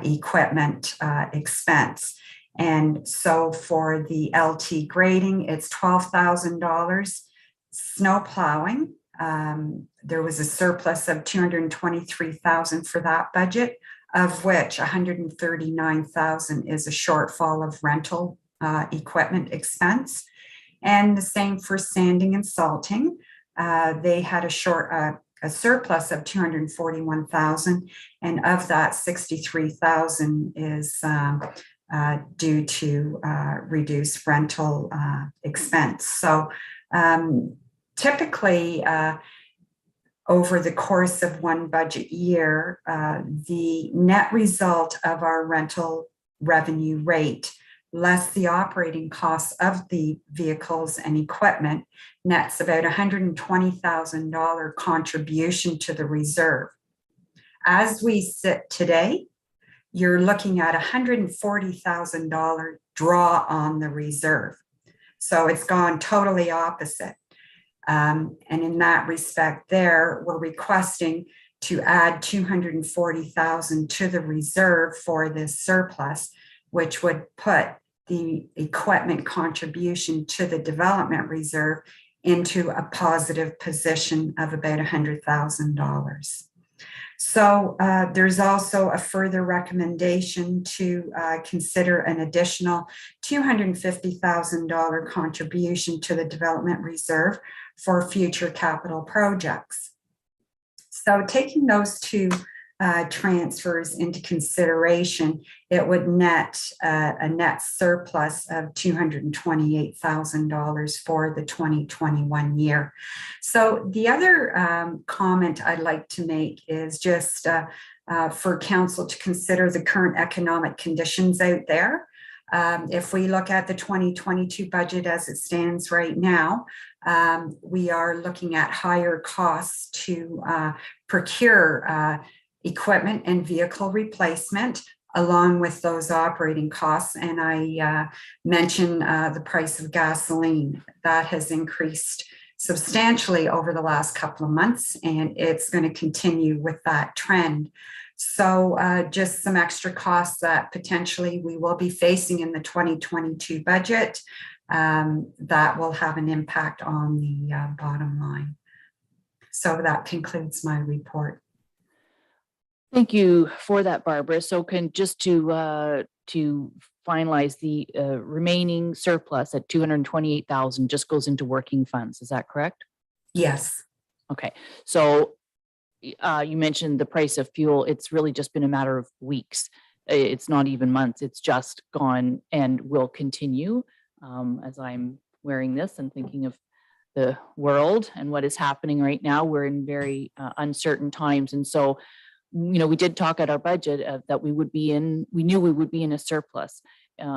equipment expense. And so for the LT grading, it's $12,000. Snow plowing, there was a surplus of $223,000 for that budget, of which $139,000 is a shortfall of rental equipment expense. And the same for sanding and salting. They had a surplus of $241,000, and of that, $63,000 is due to reduced rental expense. So typically, over the course of one budget year, the net result of our rental revenue rate less the operating costs of the vehicles and equipment nets about $120,000 contribution to the reserve. As we sit today, you're looking at $140,000 draw on the reserve. So it's gone totally opposite. And in that respect there, we're requesting to add $240,000 to the reserve for this surplus, which would put the equipment contribution to the development reserve into a positive position of about $100,000. So there's also a further recommendation to consider an additional $250,000 contribution to the development reserve for future capital projects. So taking those two transfers into consideration, it would net a net surplus of $228,000 for the 2021 year. So the other comment I'd like to make is just for council to consider the current economic conditions out there. If we look at the 2022 budget as it stands right now, we are looking at higher costs to procure equipment and vehicle replacement, along with those operating costs. And I mentioned the price of gasoline. That has increased substantially over the last couple of months, and it's going to continue with that trend. So just some extra costs that potentially we will be facing in the 2022 budget that will have an impact on the bottom line. So that concludes my report. Thank you for that, Barbara. So just to finalize, the remaining surplus at 228,000 just goes into working funds. Is that correct? Yes. Okay. So you mentioned the price of fuel. It's really just been a matter of weeks. It's not even months. It's just gone and will continue. As I'm wearing this and thinking of the world and what is happening right now, we're in very uncertain times. And so, we did talk at our budget that we knew we would be in a surplus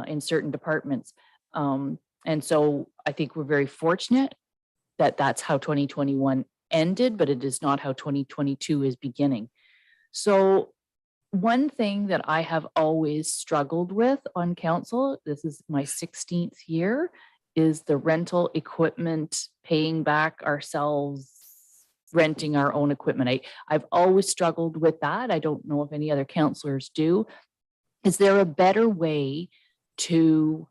in certain departments. And so I think we're very fortunate that that's how 2021 ended, but it is not how 2022 is beginning. So one thing that I have always struggled with on council, this is my 16th year, is the rental equipment, paying back ourselves, renting our own equipment. I've always struggled with that. I don't know if any other councillors do. Is there a better way to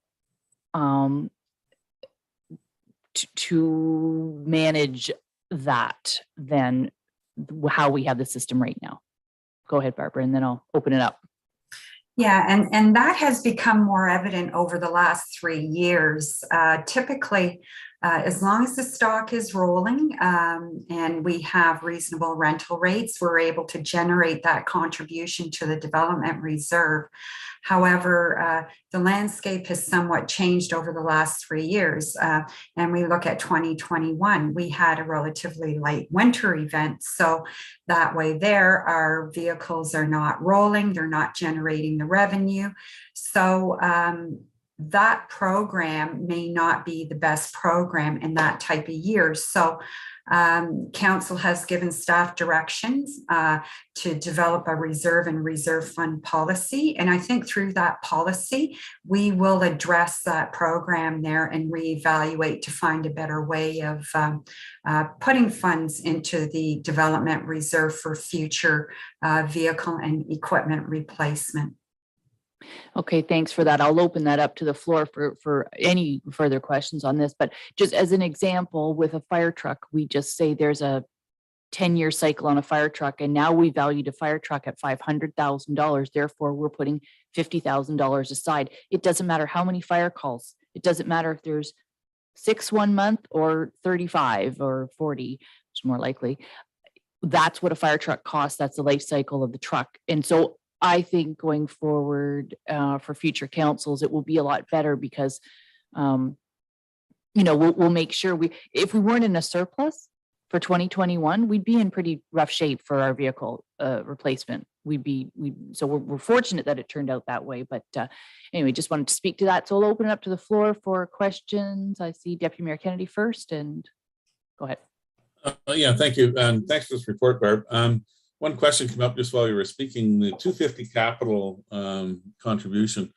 manage that than how we have the system right now? Go ahead, Barbara, and then I'll open it up. Yeah, and that has become more evident over the last 3 years. Typically, as long as the stock is rolling and we have reasonable rental rates, we're able to generate that contribution to the development reserve. However, the landscape has somewhat changed over the last 3 years. And we look at 2021, we had a relatively light winter event. So that way there, our vehicles are not rolling, they're not generating the revenue. So that program may not be the best program in that type of year. So council has given staff directions to develop a reserve and reserve fund policy. And I think through that policy, we will address that program there and reevaluate to find a better way of putting funds into the development reserve for future vehicle and equipment replacement. Okay, thanks for that. I'll open that up to the floor for any further questions on this. But just as an example, with a fire truck, we just say there's a 10-year cycle on a fire truck, and now we valued a fire truck at $500,000. Therefore, we're putting $50,000 aside. It doesn't matter how many fire calls. It doesn't matter if there's 6 1 month or 35 or 40, which is more likely. That's what a fire truck costs. That's the life cycle of the truck. And so I think going forward for future councils, it will be a lot better because, we'll make sure if we weren't in a surplus for 2021, we'd be in pretty rough shape for our vehicle replacement. So we're fortunate that it turned out that way. But anyway, just wanted to speak to that. So I'll open it up to the floor for questions. I see Deputy Mayor Kennedy first, and go ahead. Yeah, thank you. And thanks for this report, Barb. One question came up just while you were speaking. The 250 capital contribution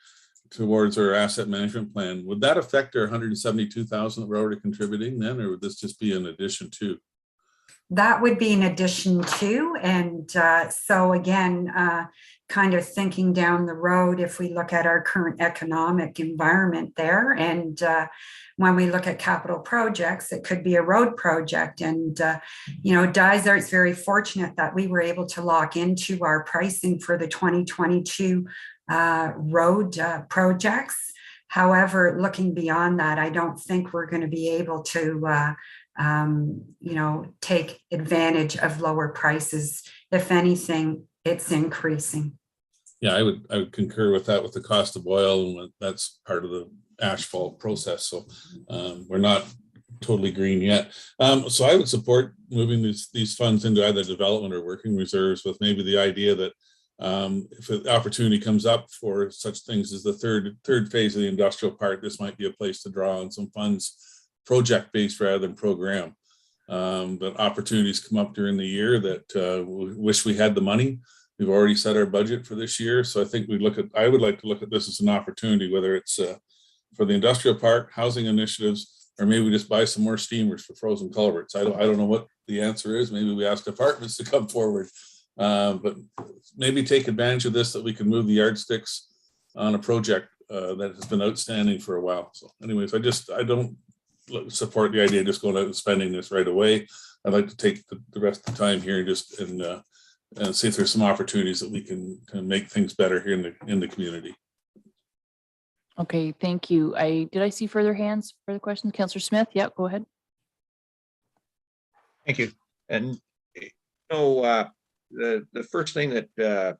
towards our asset management plan, would that affect our 172,000 that we're already contributing then, or would this just be an addition to? That would be an addition to, and so again, kind of thinking down the road, if we look at our current economic environment there, and when we look at capital projects, it could be a road project. And Dysart's very fortunate that we were able to lock into our pricing for the 2022 road projects. However, looking beyond that, I don't think we're going to be able to take advantage of lower prices. If anything, it's increasing. Yeah, I would concur with that, with the cost of oil, and that's part of the asphalt process. So we're not totally green yet. So I would support moving these funds into either development or working reserves, with maybe the idea that if an opportunity comes up for such things as the third phase of the industrial park, this might be a place to draw on some funds, project-based rather than program. But opportunities come up during the year that we wish we had the money. We've already set our budget for this year. So I think I would like to look at this as an opportunity, whether it's for the industrial park, housing initiatives, or maybe we just buy some more steamers for frozen culverts. I don't know what the answer is. Maybe we ask departments to come forward, but maybe take advantage of this, that we can move the yardsticks on a project that has been outstanding for a while. So anyways, I don't support the idea of just going out and spending this right away. I'd like to take the rest of the time here and see if there's some opportunities that we can make things better here in the community. Okay, thank you. Did I see further questions? Councillor Smith, yeah, go ahead. Thank you. And the first thing that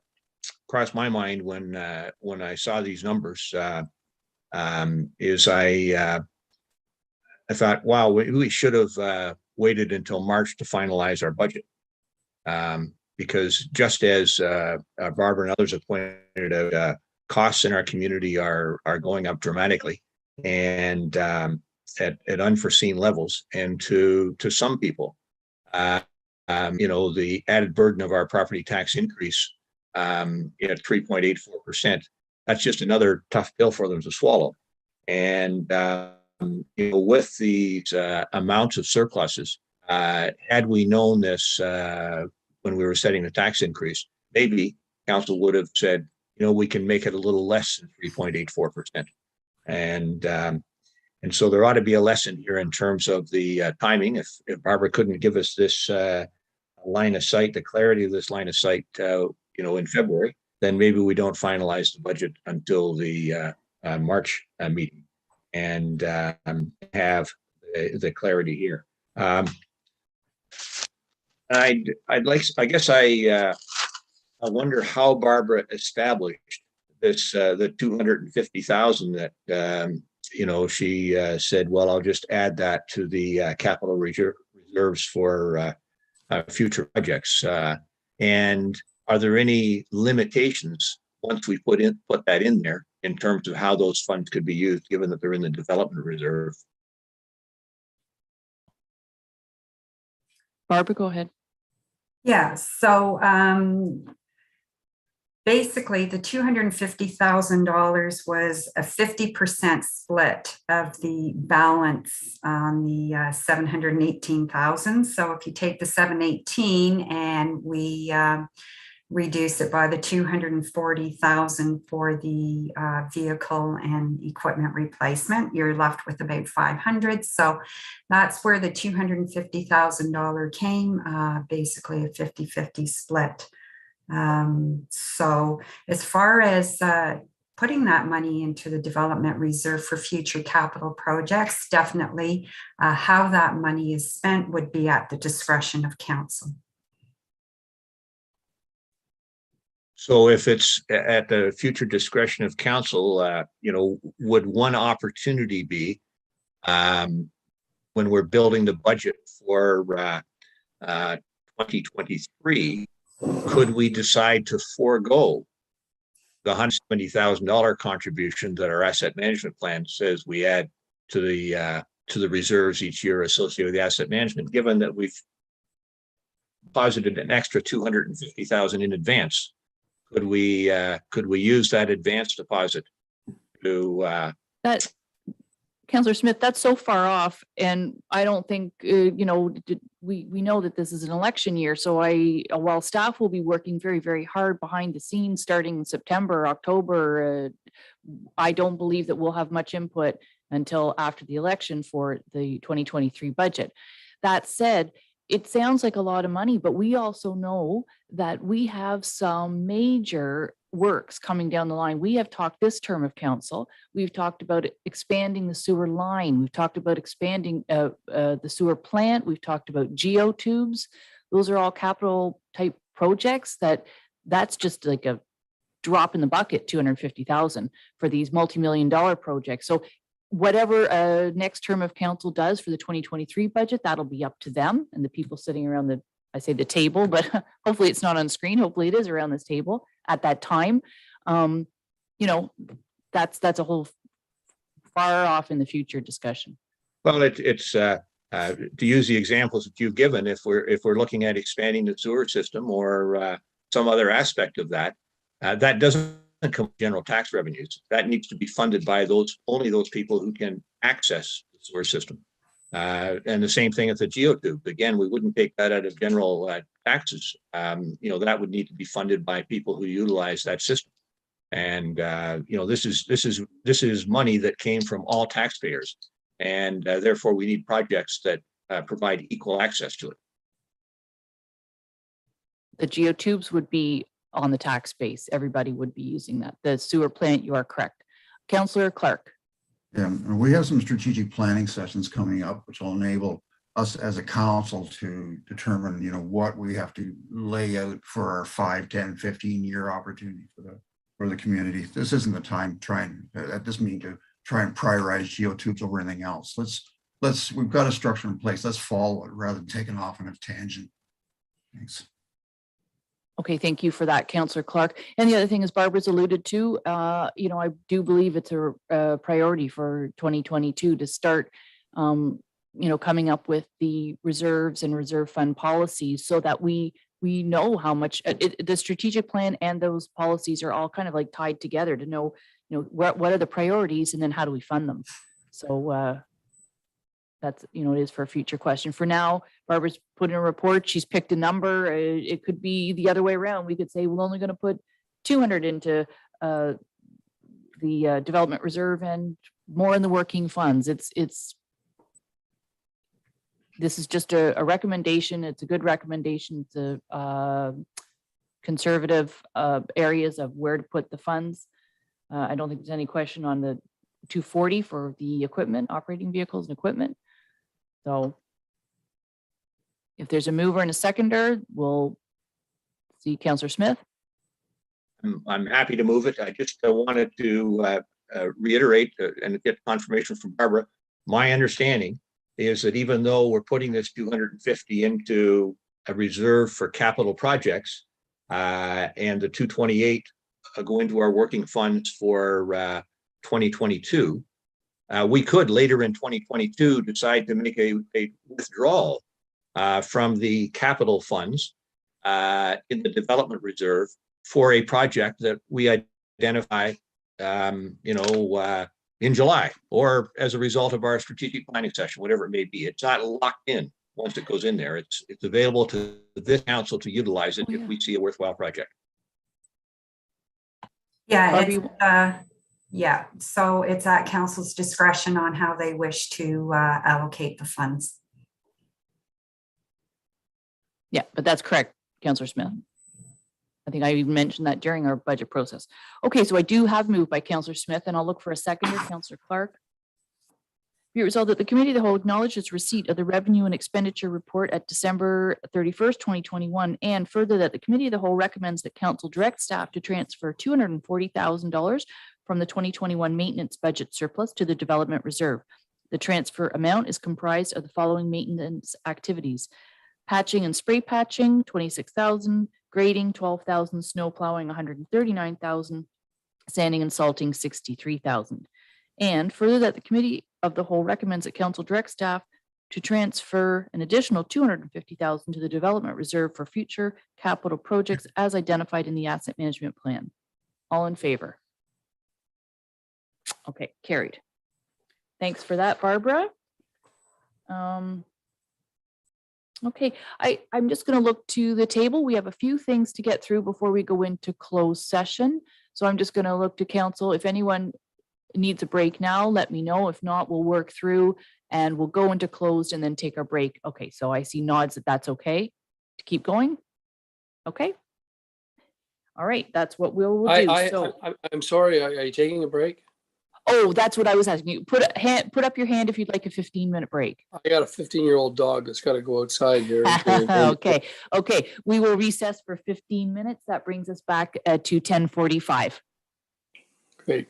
crossed my mind when I saw these numbers is I thought, wow, we should have waited until March to finalize our budget. Because just as Barbara and others have pointed out, costs in our community are going up dramatically and at unforeseen levels. And to some people, the added burden of our property tax increase at 3.84%, that's just another tough pill for them to swallow. And with these amounts of surpluses, had we known this when we were setting the tax increase, maybe council would have said, we can make it a little less than 3.84%. And so there ought to be a lesson here in terms of the timing. If Barbara couldn't give us this line of sight, the clarity of this line of sight, in February, then maybe we don't finalize the budget until the March meeting and have the clarity here. I wonder how Barbara established this, the 250,000 that, she said, well, I'll just add that to the capital reserves for future projects. And are there any limitations once we put that in there in terms of how those funds could be used, given that they're in the development reserve? Barbara, go ahead. Yeah, so basically the $250,000 was a 50% split of the balance on the 718,000. So if you take the 718 and we reduce it by the 240,000 for the vehicle and equipment replacement, you're left with about 500. So that's where the $250,000 came, basically a 50-50 split. So as far as putting that money into the development reserve for future capital projects, definitely how that money is spent would be at the discretion of council. So if it's at the future discretion of council, would one opportunity be when we're building the budget for 2023, could we decide to forego the $170,000 contribution that our asset management plan says we add to the reserves each year associated with the asset management, given that we've deposited an extra $250,000 in advance? Could we use that advance deposit to that? Councillor Smith, that's so far off, and I don't think we know that this is an election year. So while staff will be working very, very hard behind the scenes starting in September, October, I don't believe that we'll have much input until after the election for the 2023 budget. That said, it sounds like a lot of money, but we also know that we have some major works coming down the line. We have talked this term of council. We've talked about expanding the sewer line. We've talked about expanding the sewer plant. We've talked about geotubes. Those are all capital type projects that's just like a drop in the bucket, 250,000 for these multi-million-dollar projects. So whatever next term of council does for the 2023 budget, that'll be up to them and the people sitting around I say the table, but hopefully it's not on screen. Hopefully it is around this table at that time. You know, that's a whole far off in the future discussion. Well, it's to use the examples that you've given, if we're looking at expanding the sewer system or some other aspect of that, that doesn't come with general tax revenues. That needs to be funded by only those people who can access the sewer system. And the same thing at the geotube. Again, we wouldn't take that out of general taxes. You know, that would need to be funded by people who utilize that system. And you know, this is money that came from all taxpayers, and therefore we need projects that provide equal access to it. The geotubes would be on the tax base. Everybody would be using that. The sewer plant, you are correct. Councillor Clark. Yeah, and we have some strategic planning sessions coming up, which will enable us as a council to determine, you know, what we have to lay out for our 5, 10, 15-year opportunity for the community. This isn't the time trying at this meeting to try and prioritize geotubes over anything else. We've got a structure in place. Let's follow it rather than taking off on a tangent. Thanks. Okay, thank you for that, Councillor Clark. And the other thing, as Barbara's alluded to, you know, I do believe it's a priority for 2022 to start, you know, coming up with the reserves and reserve fund policies so that we know how much the strategic plan and those policies are all kind of like tied together to know, you know, what are the priorities and then how do we fund them. So that's, you know, it is for a future question. For now, Barbara's put in a report. She's picked a number. It could be the other way around. We could say we're only going to put 200 into the development reserve and more in the working funds. This is just a recommendation. It's a good recommendation. It's a conservative areas of where to put the funds. I don't think there's any question on the 240 for the equipment, operating vehicles and equipment. So if there's a mover and a seconder, we'll see Councillor Smith. I'm happy to move it. I just wanted to reiterate and get confirmation from Barbara. My understanding is that even though we're putting this 250 into a reserve for capital projects and the 228 go into our working funds for 2022, we could later in 2022 decide to make a withdrawal from the capital funds in the development reserve for a project that we identify, you know, in July or as a result of our strategic planning session, whatever it may be. It's not locked in once it goes in there. It's available to this council to utilize it if we see a worthwhile project. Yeah, yeah, so it's at council's discretion on how they wish to allocate the funds. Yeah, but that's correct, Councillor Smith. I think I even mentioned that during our budget process. Okay, so I do have moved by Councillor Smith, and I'll look for a seconder, Councillor Clark. Be it resolved that the Committee of the Whole acknowledges receipt of the Revenue and Expenditure Report at December 31st, 2021, and further that the Committee of the Whole recommends that Council direct staff to transfer $240,000 from the 2021 maintenance budget surplus to the development reserve. The transfer amount is comprised of the following maintenance activities: patching and spray patching, 26,000, grading, 12,000, snow plowing, 139,000, sanding and salting, 63,000. And further that the Committee of the Whole recommends that Council direct staff to transfer an additional 250,000 to the development reserve for future capital projects as identified in the asset management plan. All in favor? Okay, carried. Thanks for that, Barbara. Okay, I'm just going to look to the table. We have a few things to get through before we go into closed session. So I'm just going to look to council. If anyone needs a break now, let me know. If not, we'll work through and we'll go into closed and then take our break. Okay, so I see nods that that's okay to keep going. Okay. All right, that's what we'll do. I'm sorry, are you taking a break? Oh, that's what I was asking you. Put up your hand if you'd like a 15-minute break. I got a 15-year-old dog that's got to go outside here. Okay. We will recess for 15 minutes. That brings us back to 10:45. Great.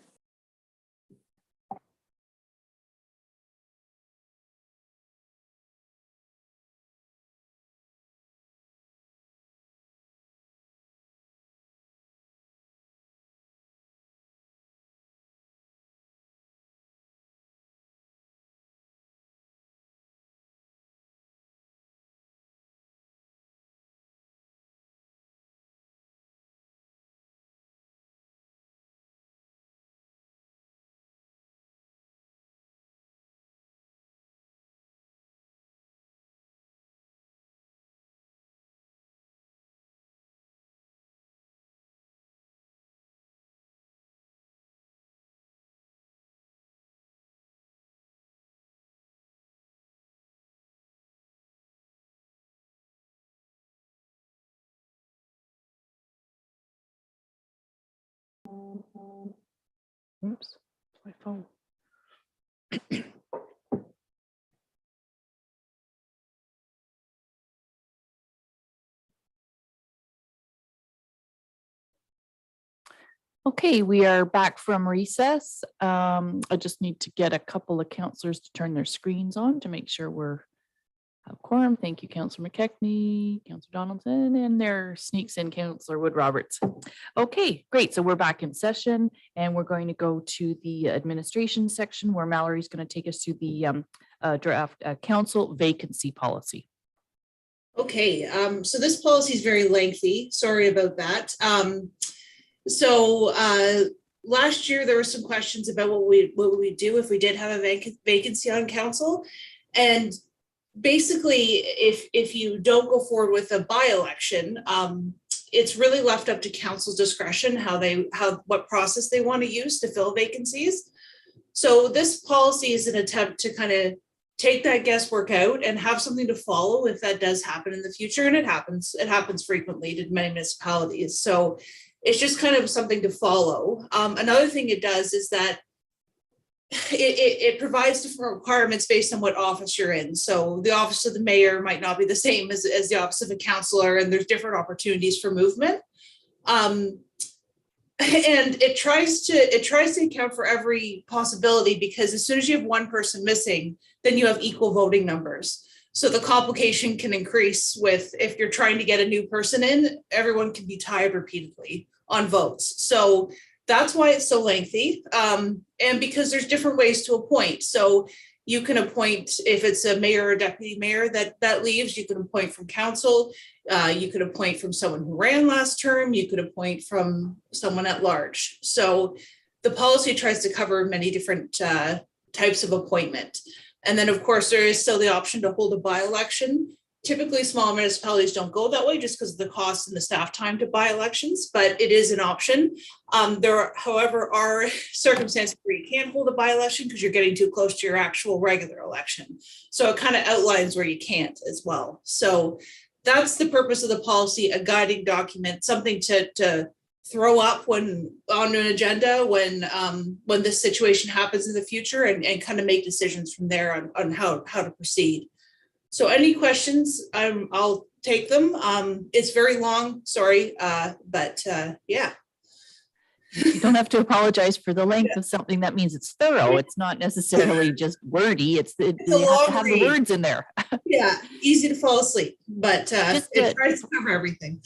Oops, my phone. Okay, we are back from recess. I just need to get a couple of counselors to turn their screens on to make sure we're have quorum. Thank you, Councillor McKechnie, Councillor Donaldson, and there sneaks in Councillor Wood Roberts. Okay, great. So we're back in session and we're going to go to the administration section where Mallory's going to take us to the draft council vacancy policy. Okay, so this policy is very lengthy. Sorry about that. Last year there were some questions about what we do if we did have a vacancy on council, and basically, if you don't go forward with a by-election, it's really left up to council's discretion what process they want to use to fill vacancies. So this policy is an attempt to kind of take that guesswork out and have something to follow if that does happen in the future, and it happens frequently to many municipalities. So it's just kind of something to follow. Another thing it does is that it provides different requirements based on what office you're in. So the office of the mayor might not be the same as the office of a councillor, and there's different opportunities for movement. And it tries to account for every possibility, because as soon as you have one person missing, then you have equal voting numbers. So the complication can increase if you're trying to get a new person in, everyone can be tied repeatedly on votes. So that's why it's so lengthy. And because there's different ways to appoint. So you can appoint, if it's a mayor or deputy mayor that leaves, you can appoint from council. You could appoint from someone who ran last term. You could appoint from someone at large. So the policy tries to cover many different types of appointment. And then of course there is still the option to hold a by-election. Typically small municipalities don't go that way just because of the cost and the staff time to by-elections, but it is an option. There, however, are circumstances where you can't hold a by-election because you're getting too close to your actual regular election. So it kind of outlines where you can't as well. So that's the purpose of the policy, a guiding document, something to throw up when on an agenda when this situation happens in the future, and kind of make decisions from there on how to proceed. So any questions, I'll take them. It's very long, sorry, but yeah. You don't have to apologize for the length of something. That means it's thorough. It's not necessarily just wordy. It's you have to have the words in there. Yeah, easy to fall asleep, but it tries to cover everything.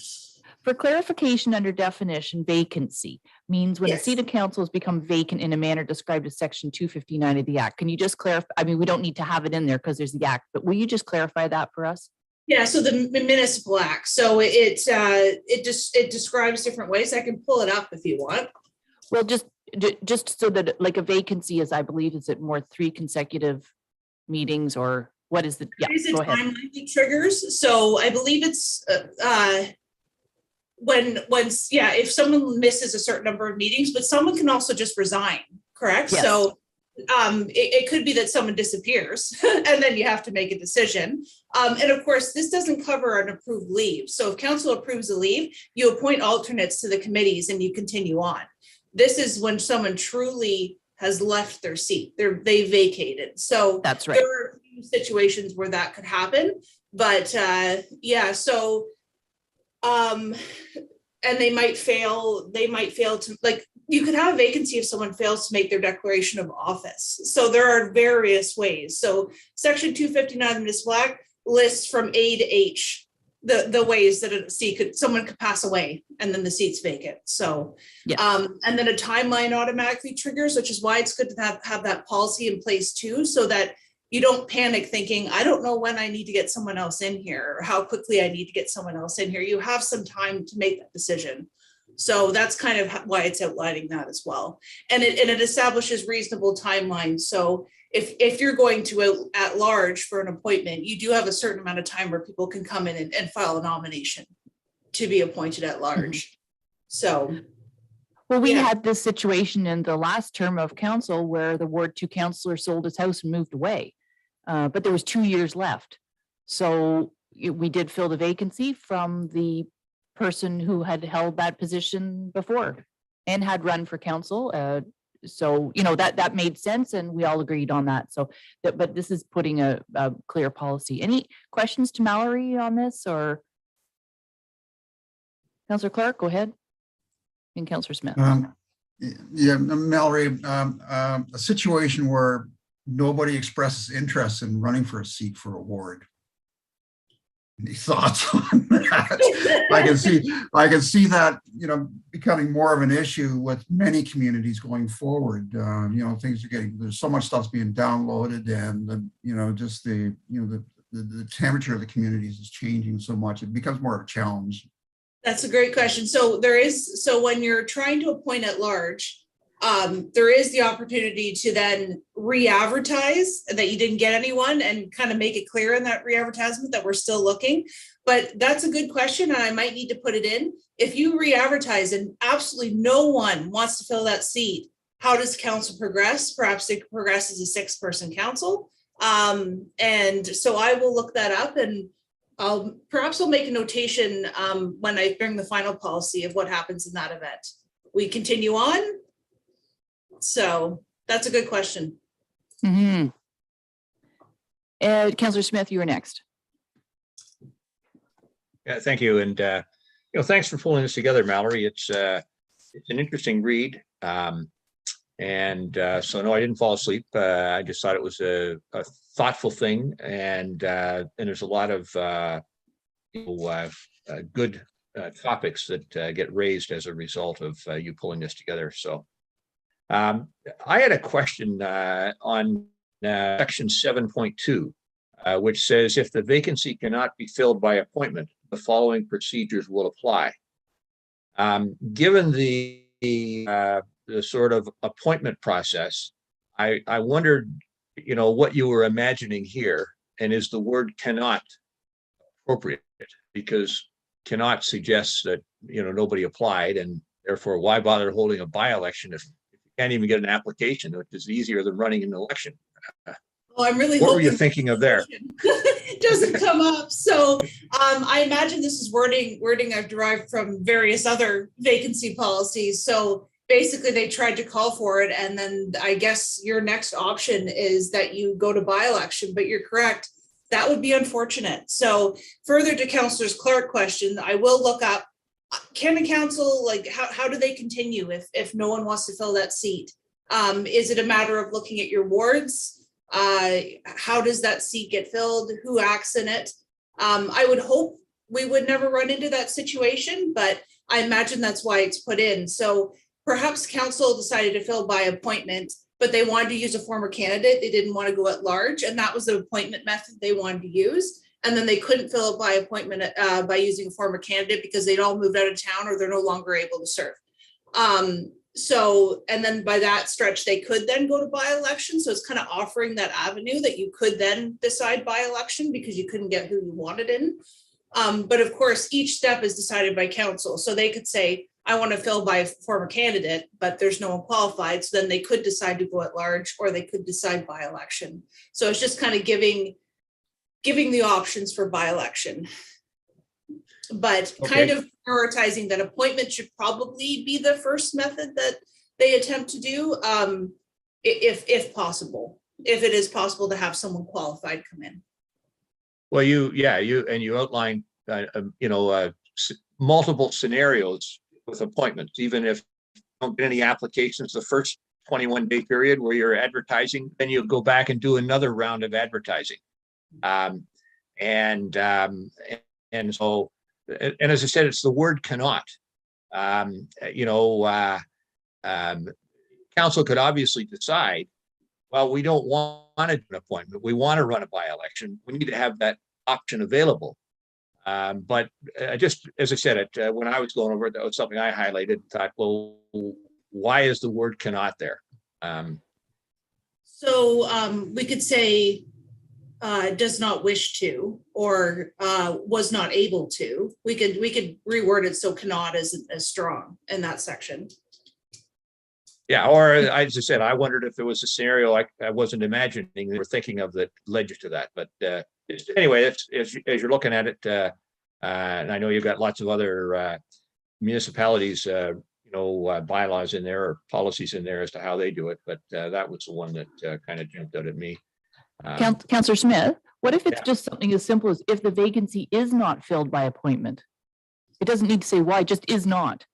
For clarification, under definition, vacancy means when a seat of council has become vacant in a manner described as section 259 of the Act. Can you just clarify? I mean, we don't need to have it in there because there's the Act, but will you just clarify that for us? Yeah, so the municipal act. So it describes different ways. I can pull it up if you want. Well, just so that, like, a vacancy is, I believe, is it more 3 consecutive meetings, or what is the? Yeah, go ahead. Time limiting triggers. So I believe it's if someone misses a certain number of meetings, but someone can also just resign, correct? Yes. So it could be that someone disappears and then you have to make a decision. And of course, this doesn't cover an approved leave. So if council approves a leave, you appoint alternates to the committees and you continue on. This is when someone truly has left their seat. They vacated. So That's right. there are a few situations where that could happen. But yeah, so and they might fail to, like, you could have a vacancy if someone fails to make their declaration of office. So there are various ways. So section 259 of the Municipal Act lists from A to H the ways that a seat someone could pass away and then the seat's vacant. So Yes. And then a timeline automatically triggers, which is why it's good to have that policy in place too, so that you don't panic thinking, I don't know when I need to get someone else in here or how quickly I need to get someone else in here. You have some time to make that decision. So that's kind of why it's outlining that as well. And it establishes reasonable timelines. So if you're going to at large for an appointment, you do have a certain amount of time where people can come in and file a nomination to be appointed at large. So. Well, we Yeah. had this situation in the last term of council where the Ward 2 councillor sold his house and moved away. But there was 2 years left. So we did fill the vacancy from the person who had held that position before and had run for council. So, you know, that made sense and we all agreed on that. So, but this is putting a clear policy. Any questions to Mallory on this or? Councillor Clark, go ahead. And Councillor Smith. Yeah, Mallory, a situation where nobody expresses interest in running for a seat for a ward. Any thoughts on that? I can see that, you know, becoming more of an issue with many communities going forward. You know, there's so much stuff's being downloaded, and just the temperature of the communities is changing so much. It becomes more of a challenge. That's a great question. So when you're trying to appoint at large, there is the opportunity to then re-advertise that you didn't get anyone and kind of make it clear in that re-advertisement that we're still looking. But that's a good question and I might need to put it in. If you re-advertise and absolutely no one wants to fill that seat, how does council progress? Perhaps it progresses a 6-person council. And so I will look that up and perhaps I'll make a notation when I bring the final policy of what happens in that event. We continue on. So that's a good question. Mm-hmm. Councillor Smith, you were next. Yeah, thank you. And, thanks for pulling this together, Mallory. It's an interesting read. So no, I didn't fall asleep. I just thought it was a thoughtful thing. And there's a lot of good topics that get raised as a result of you pulling this together. So I had a question on section 7.2, which says if the vacancy cannot be filled by appointment, the following procedures will apply. Given the sort of appointment process, I wondered, what you were imagining here, and is the word cannot appropriate? Because cannot suggests that, nobody applied, and therefore why bother holding a by-election if you can't even get an application, which is easier than running an election? Well, I'm really what were hoping you thinking of there? It doesn't come up. So I imagine this is wording I've derived from various other vacancy policies. So basically they tried to call for it. And then I guess your next option is that you go to by-election, but you're correct. That would be unfortunate. So further to Councillor Clark's question, I will look up, can a council, like how do they continue if no one wants to fill that seat? Is it a matter of looking at your wards? How does that seat get filled? Who acts in it? I would hope we would never run into that situation, but I imagine that's why it's put in. So perhaps council decided to fill by appointment, but they wanted to use a former candidate. They didn't want to go at large, and that was the appointment method they wanted to use. And then they couldn't fill it by appointment by using a former candidate because they'd all moved out of town or they're no longer able to serve. So, and then by that stretch, they could then go to by-election. So it's kind of offering that avenue that you could then decide by-election because you couldn't get who you wanted in. But of course, each step is decided by council. So they could say, I want to fill by a former candidate, but there's no one qualified. So then they could decide to go at large, or they could decide by election. So it's just kind of giving the options for by election. But kind of prioritizing that appointment should probably be the first method that they attempt to do, if possible, if it is possible to have someone qualified come in. Well, you outlined, multiple scenarios with appointments, even if you don't get any applications the first 21-day period where you're advertising, then you go back and do another round of advertising. And so, and as I said, it's the word cannot. Council could obviously decide, well, we don't want an appointment. We want to run a by-election. We need to have that option available. But just as I said, when I was going over it, that was something I highlighted. Thought, well, why is the word cannot there? So we could say does not wish to, or was not able to. We could reword it so cannot is as strong in that section. Yeah, or as I said, I wondered if there was a scenario I wasn't imagining they were thinking of that led you to that. But anyway, as you're looking at it, and I know you've got lots of other municipalities, bylaws in there or policies in there as to how they do it. But that was the one that kind of jumped out at me. Councillor Smith, what if it's Yeah. just something as simple as if the vacancy is not filled by appointment? It doesn't need to say why, just is not.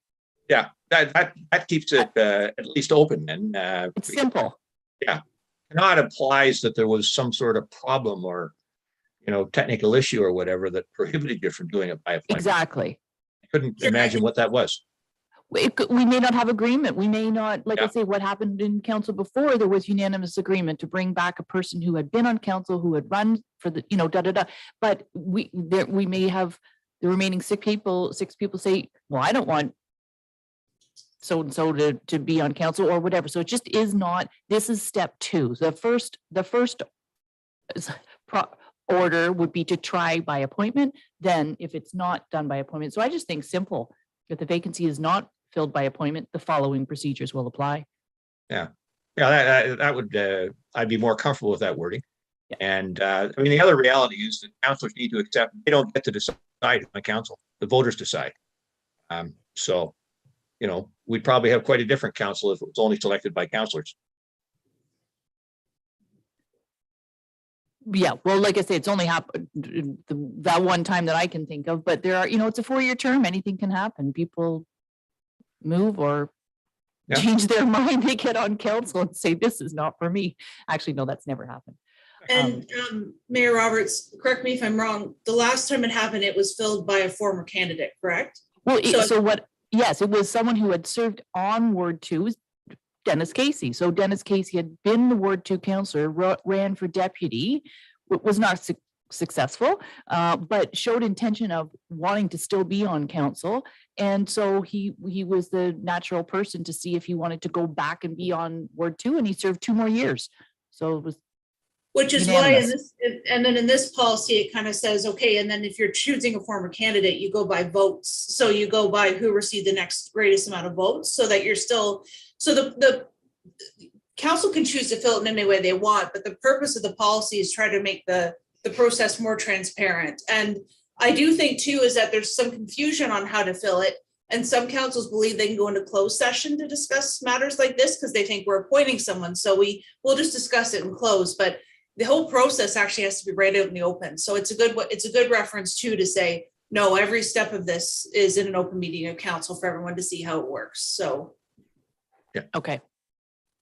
Yeah, that keeps it at least open. And It's simple. cannot implies that there was some sort of problem or technical issue or whatever that prohibited you from doing it by appointment. Exactly. I couldn't imagine what that was. We may not have agreement. We may not, like I Yeah. say, what happened in council before, there was unanimous agreement to bring back a person who had been on council, who had run for the, But we may have the remaining six people say, well, I don't want so-and-so to be on council or whatever. So it just is not, this is step two. The first order would be to try by appointment. Then if it's not done by appointment. So I just think simple, if the vacancy is not filled by appointment, the following procedures will apply. Yeah, that would, I'd be more comfortable with that wording. Yeah. And the other reality is that councilors need to accept, they don't get to decide on council, the voters decide. So, we'd probably have quite a different council if it was only selected by councilors. Yeah, well, like I say, it's only happened that one time that I can think of, but there are, it's a 4-year term. Anything can happen. People move or Yeah. change their mind. They get on council and say, this is not for me. Actually, no, that's never happened. And Mayor Roberts, correct me if I'm wrong, the last time it happened, it was filled by a former candidate, correct? Well, So- yes, it was someone who had served on Ward 2, Dennis Casey. So Dennis Casey had been the Ward 2 councillor, ran for deputy, was not successful, but showed intention of wanting to still be on council. And so he was the natural person to see if he wanted to go back and be on Ward 2, and he served 2 more years. So it was Which is why in unanimous. this, and then in this policy, it kind of says, okay, and then if you're choosing a former candidate, you go by votes. So you go by who received the next greatest amount of votes, so that you're still, so the council can choose to fill it in any way they want, but the purpose of the policy is try to make the process more transparent. And I do think too, is that there's some confusion on how to fill it. And some councils believe they can go into closed session to discuss matters like this because they think we're appointing someone. So we'll just discuss it in closed, but the whole process actually has to be right out in the open. So it's a good reference too, to say, no, every step of this is in an open meeting of council for everyone to see how it works. So. Okay.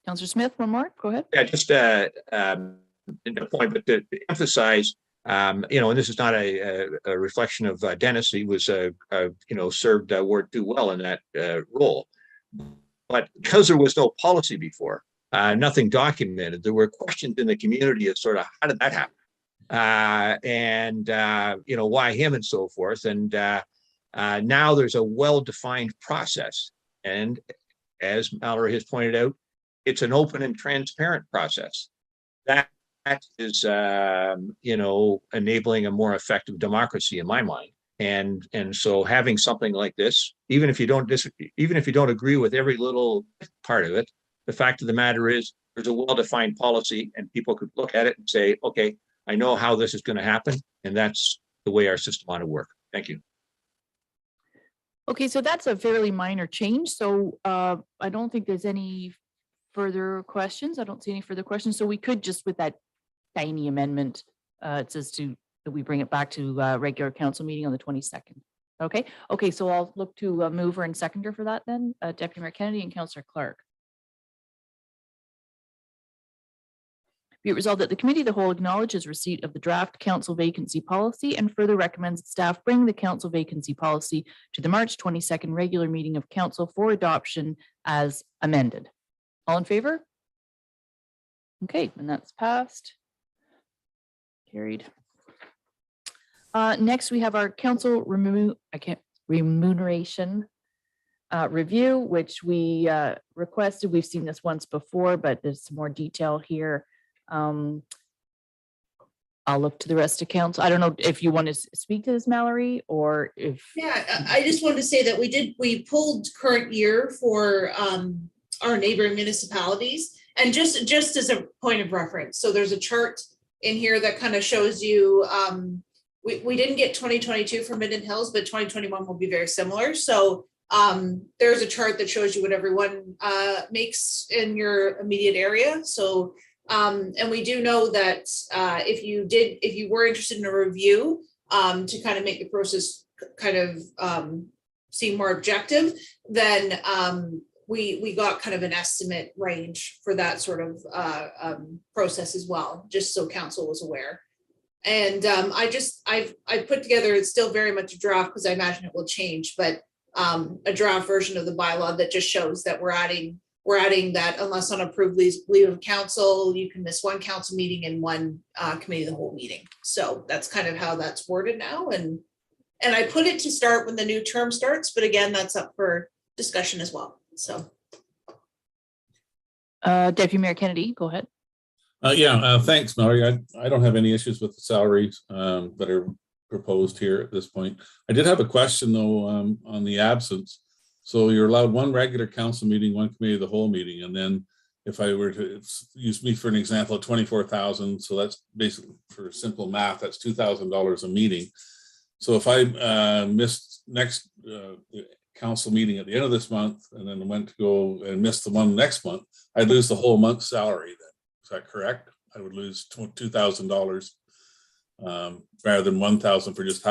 Councillor Smith, one more, go ahead. Yeah, just in the point, but to emphasize, and this is not a reflection of Dennis. He was, served Ward 2 well in that role. But because there was no policy before, nothing documented, there were questions in the community of sort of how did that happen? Why him and so forth. And now there's a well-defined process. And as Mallory has pointed out, it's an open and transparent process. That is, enabling a more effective democracy in my mind. And so having something like this, even if you don't agree with every little part of it, the fact of the matter is there's a well-defined policy and people could look at it and say, okay, I know how this is going to happen. And that's the way our system ought to work. Thank you. Okay, so that's a fairly minor change. So I don't think there's any further questions. I don't see any further questions. So we could just with that tiny amendment, it says that we bring it back to regular council meeting on the 22nd. Okay. Okay. So I'll look to a mover and seconder for that then, Deputy Mayor Kennedy and Councillor Clark. Be it resolved that the Committee of the Whole acknowledges receipt of the draft council vacancy policy and further recommends that staff bring the council vacancy policy to the March 22nd regular meeting of council for adoption as amended. All in favor? Okay, and that's passed. Carried. Next, we have our council remuneration review, which we requested. We've seen this once before, but there's some more detail here. I'll look to the rest of council. I don't know if you want to speak to this, Mallory, or if. Yeah, I just wanted to say that we pulled current year for our neighboring municipalities, and just as a point of reference. So there's a chart in here that kind of shows you, we didn't get 2022 for Minden Hills, but 2021 will be very similar. So there's a chart that shows you what everyone makes in your immediate area. So and we do know that if you were interested in a review to kind of make the process kind of seem more objective, then we got kind of an estimate range for that sort of process as well, just so council was aware. And I put together, it's still very much a draft because I imagine it will change, but a draft version of the bylaw that just shows that we're adding that unless on approved leave of council, you can miss one council meeting and one committee of the whole meeting. So that's kind of how that's worded now. And I put it to start when the new term starts, but again, that's up for discussion as well. So. Deputy Mayor Kennedy, go ahead. Thanks, Mallory. I don't have any issues with the salaries that are proposed here at this point. I did have a question though on the absence. So you're allowed one regular council meeting, one committee of the whole meeting. And then if I were to use me for an example of 24,000, so that's basically for simple math, that's $2,000 a meeting. So if I missed next council meeting at the end of this month and then went to go and miss the one next month, I'd lose the whole month's salary then. Is that correct? I would lose $2,000 rather than 1,000 for just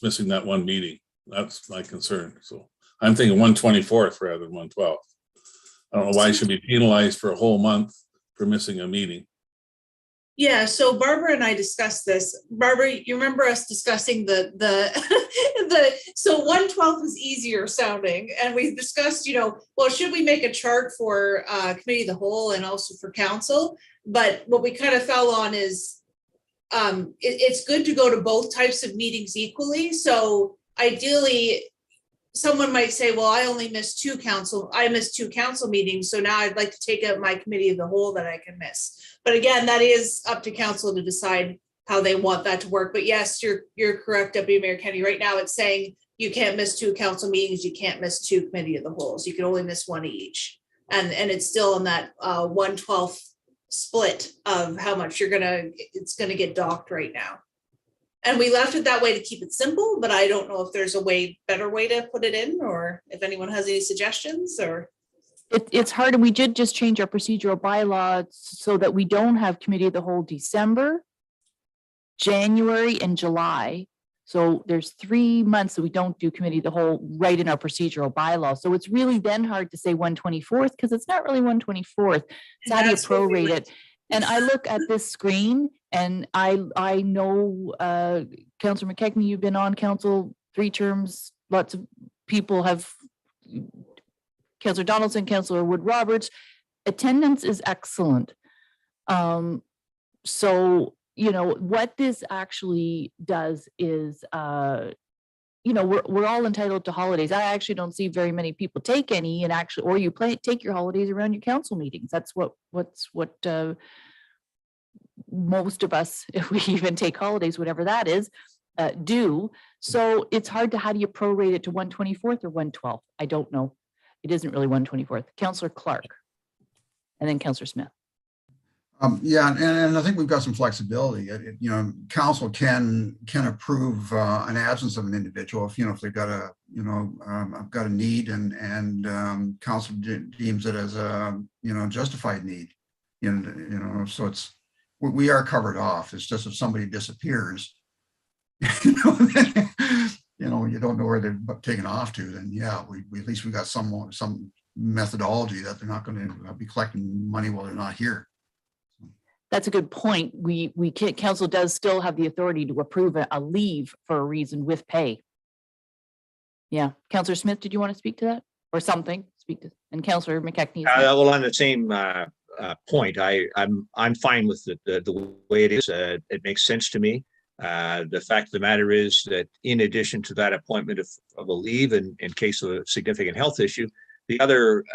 missing that one meeting. That's my concern. So I'm thinking 1/24th rather than 1/12th. I don't know why I should be penalized for a whole month for missing a meeting. Yeah, so Barbara and I discussed this. Barbara, you remember us discussing so 1/12 is easier sounding, and we discussed, well, should we make a chart for committee of the whole and also for council? But what we kind of fell on is it's good to go to both types of meetings equally. So ideally, someone might say, well, I missed two council meetings. So now I'd like to take out my committee of the whole that I can miss. But again, that is up to council to decide how they want that to work. But yes, you're correct, Deputy Mayor Kennedy. Right now it's saying you can't miss two council meetings, you can't miss two committee of the wholes. You can only miss one each. And it's still in that 1/12 split of how much it's gonna get docked right now. And we left it that way to keep it simple, but I don't know if there's a better way to put it in, or if anyone has any suggestions. Or it's hard, and we did just change our procedural bylaw so that we don't have committee of the whole December, January, and July. So there's 3 months that we don't do committee of the whole right in our procedural bylaw. So it's really then hard to say 1/24th because it's not really 1/24th. It's how do you prorate it? And I look at this screen and I know Councillor McKechnie, you've been on council 3 terms. Lots of people have, Councillor Donaldson, Councillor Wood Roberts. Attendance is excellent. So, what this actually does is, we're all entitled to holidays. I actually don't see very many people take any, and actually, or you take your holidays around your council meetings. That's what most of us, if we even take holidays, whatever that is. due. So it's hard to, how do you prorate it to 1/24th or 1/12th? I don't know. It isn't really 1/24th. Councillor Clark. And then Councillor Smith. Yeah, and I think we've got some flexibility. Council can approve an absence of an individual if they've got I've got a need and council deems it as a justified need. So we are covered off. It's just if somebody disappears, you don't know where they're taken off to. Then yeah, we at least we got some methodology that they're not going to be collecting money while they're not here. That's a good point. We can't, council does still have the authority to approve a leave for a reason with pay. Yeah, Councillor Smith, did you want to speak to that or something? And Councillor McKechnie. Well, on the same point, I'm fine with the way it is. It makes sense to me. The fact of the matter is that in addition to that appointment of a leave in case of a significant health issue, the other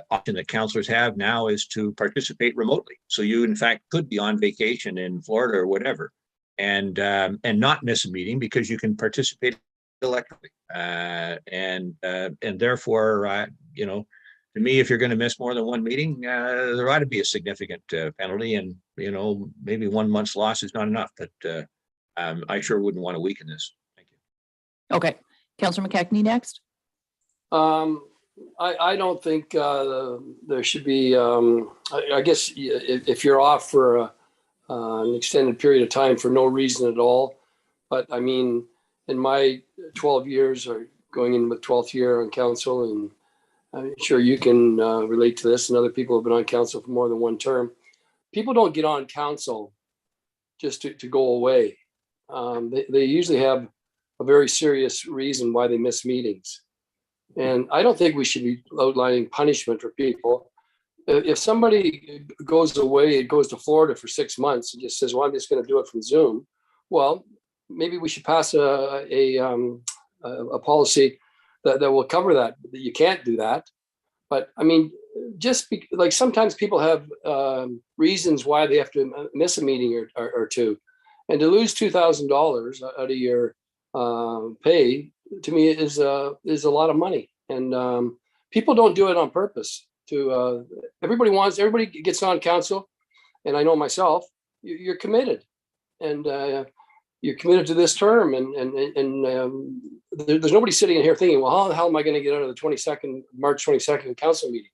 option that councillors have now is to participate remotely. So you, in fact, could be on vacation in Florida or whatever, and not miss a meeting because you can participate electronically. And therefore, to me, if you're going to miss more than one meeting, there ought to be a significant penalty. And maybe 1 month's loss is not enough. But I sure wouldn't want to weaken this. Thank you. Okay, Councillor McKechnie next. I don't think there should be, I guess if you're off for an extended period of time for no reason at all, but I mean, in my 12 years or going in with 12th year on council, and I'm sure you can relate to this, and other people have been on council for more than one term, people don't get on council just to go away. They usually have a very serious reason why they miss meetings. And I don't think we should be outlining punishment for people. If somebody goes away, it goes to Florida for 6 months and just says, well, I'm just going to do it from Zoom. Well, maybe we should pass a policy that will cover that you can't do that. But I mean, like sometimes people have reasons why they have to miss a meeting or two. And to lose $2,000 out of your pay, to me, is a lot of money. And people don't do it on purpose. Everybody gets on council, and I know myself, you're committed, and you're committed to this term, and there's nobody sitting in here thinking, well, how the hell am I going to get out of the March 22nd council meeting?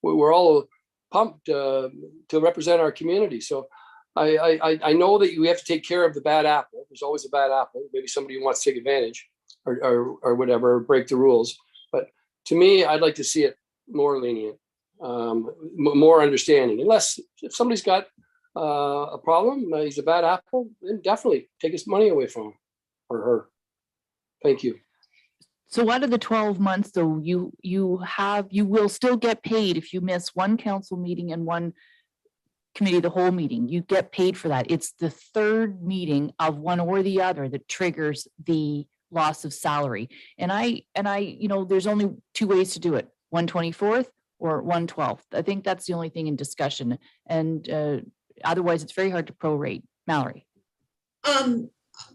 We're all pumped to represent our community. So I know that we have to take care of the bad apple. There's always a bad apple. Maybe somebody wants to take advantage or whatever, break the rules. But to me, I'd like to see it more lenient, more understanding. Unless if somebody's got a problem, he's a bad apple, then definitely take his money away from him or her. Thank you. So out of the 12 months, though, you will still get paid if you miss one council meeting and one committee of the whole meeting. You get paid for that. It's the third meeting of one or the other that triggers the loss of salary. And I, there's only two ways to do it: 1/24th or 1/12th. I think that's the only thing in discussion. And otherwise, it's very hard to prorate. Mallory. I'm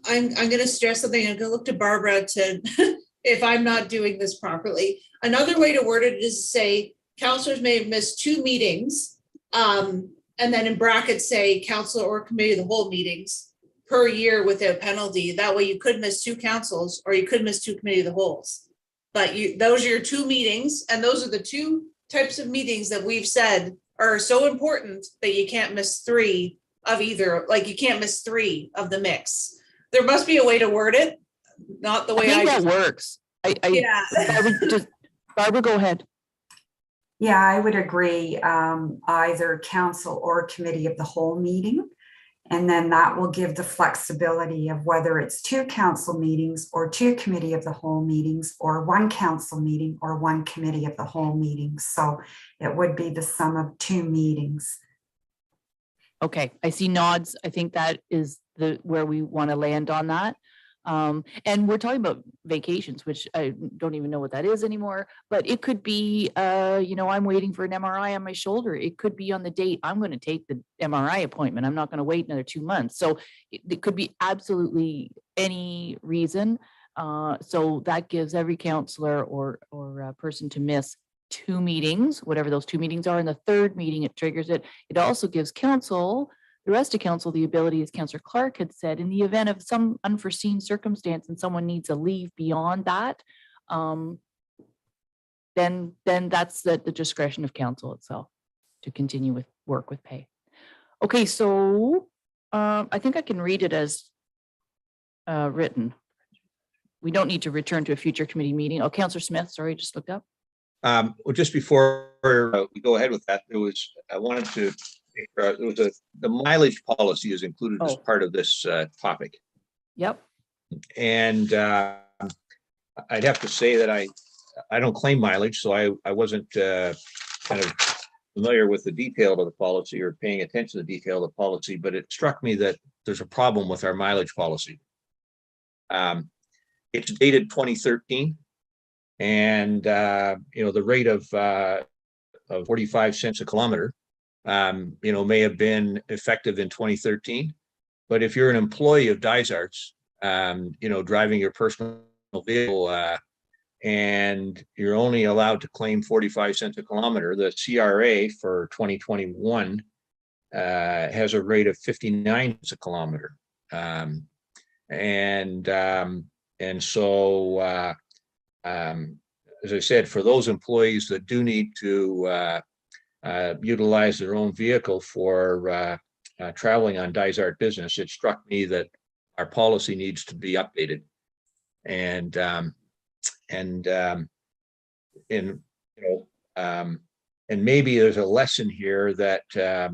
going to suggest something. I'm going to look to Barbara to if I'm not doing this properly. Another way to word it is to say councillors may have missed 2 meetings, and then in brackets say council or committee of the whole meetings per year without penalty. That way you could miss 2 councils or you could miss 2 committee of the wholes. But those are your 2 meetings, and those are the 2 types of meetings that we've said are so important that you can't miss 3 of either. Like you can't miss 3 of the mix. There must be a way to word it, not the way I think that works. Yeah. Barbara, go ahead. Yeah, I would agree. Either council or committee of the whole meeting. And then that will give the flexibility of whether it's 2 council meetings or 2 committee of the whole meetings or 1 council meeting or 1 committee of the whole meetings. So it would be the sum of 2 meetings. Okay, I see nods. I think that is where we want to land on that. And we're talking about vacations, which I don't even know what that is anymore, but it could be, I'm waiting for an MRI on my shoulder. It could be on the date I'm going to take the MRI appointment. I'm not going to wait another 2 months. So it could be absolutely any reason. So that gives every counselor or person to miss 2 meetings, whatever those 2 meetings are. And the 3rd meeting, it triggers it. It also gives the rest of council, the ability, as Councillor Clark had said, in the event of some unforeseen circumstance and someone needs a leave beyond that, then that's the discretion of council itself to continue with work with pay. Okay, so I think I can read it as written. We don't need to return to a future committee meeting. Oh, Councillor Smith, sorry, just looked up. Well, just before we go ahead with that, I wanted to, the mileage policy is included as part of this topic. Yep. And I'd have to say that I don't claim mileage, so I wasn't kind of familiar with the detail of the policy or paying attention to the detail of the policy, but it struck me that there's a problem with our mileage policy. It's dated 2013, and the rate of 45 cents a kilometer, may have been effective in 2013. But if you're an employee of Dysart's, driving your personal vehicle, and you're only allowed to claim 45 cents a kilometer, the CRA for 2021 has a rate of 59 cents a kilometer. And so, as I said, for those employees that do need to utilize their own vehicle for traveling on Dysart business, it struck me that our policy needs to be updated. And maybe there's a lesson here that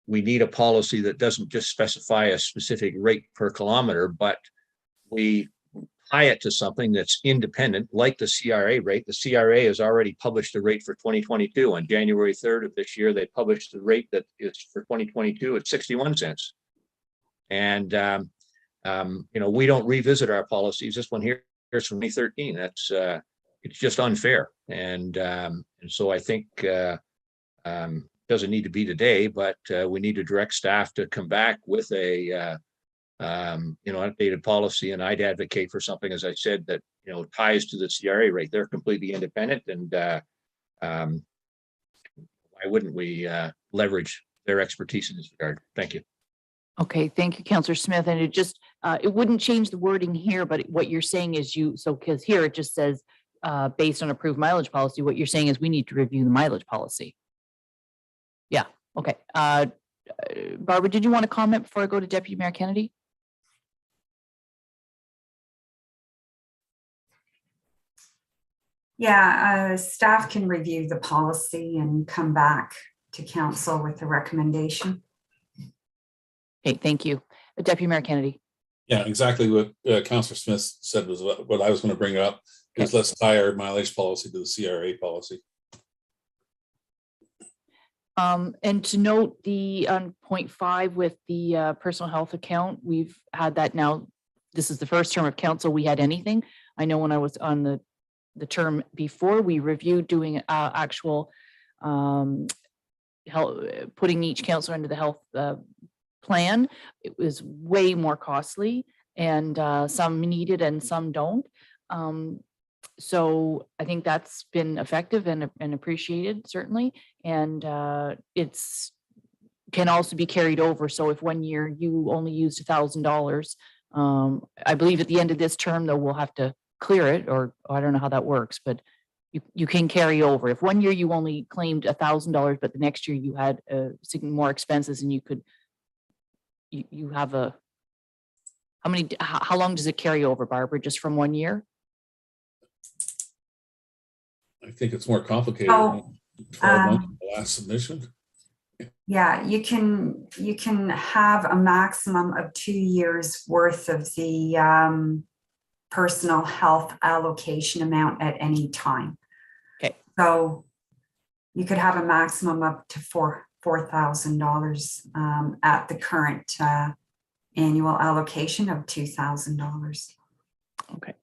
we need a policy that doesn't just specify a specific rate per kilometer, but we tie it to something that's independent, like the CRA rate. The CRA has already published a rate for 2022. On January 3rd of this year, they published the rate that is for 2022 at 61 cents. And, we don't revisit our policies. This one here is from 2013. That's, it's just unfair. And so I think doesn't need to be today, but we need to direct staff to come back with a updated policy. And I'd advocate for something, as I said, that ties to the CRA rate. They're completely independent, and why wouldn't we leverage their expertise in this regard? Thank you. Okay, thank you, Councillor Smith. And it just it wouldn't change the wording here, but what you're saying is because here it just says based on approved mileage policy. What you're saying is we need to review the mileage policy. Yeah. Okay. Barbara, did you want to comment before I go to Deputy Mayor Kennedy? Yeah, staff can review the policy and come back to council with a recommendation. Okay, thank you. Deputy Mayor Kennedy. Yeah, exactly what Councillor Smith said was what I was going to bring up, is let's tie our mileage policy to the CRA policy. And to note the on 0.5 with the personal health account, we've had that now. This is the first term of council we had anything. I know when I was on the term before, we reviewed doing actual putting each councillor into the health plan. It was way more costly, and some need it and some don't. So I think that's been effective and appreciated, certainly. And it's can also be carried over. So if 1 year you only used $1,000, I believe at the end of this term, though, we'll have to clear it, or I don't know how that works, but you can carry over. If 1 year you only claimed $1,000, but the next year you had more expenses, and you could, you have a, how long does it carry over, Barbara? Just from 1 year? I think it's more complicated. Oh, 12 months from the last submission. Yeah, you can have a maximum of 2 years worth of the personal health allocation amount at any time. Okay. So you could have a maximum up to $4,000 at the current annual allocation of $2,000. Okay.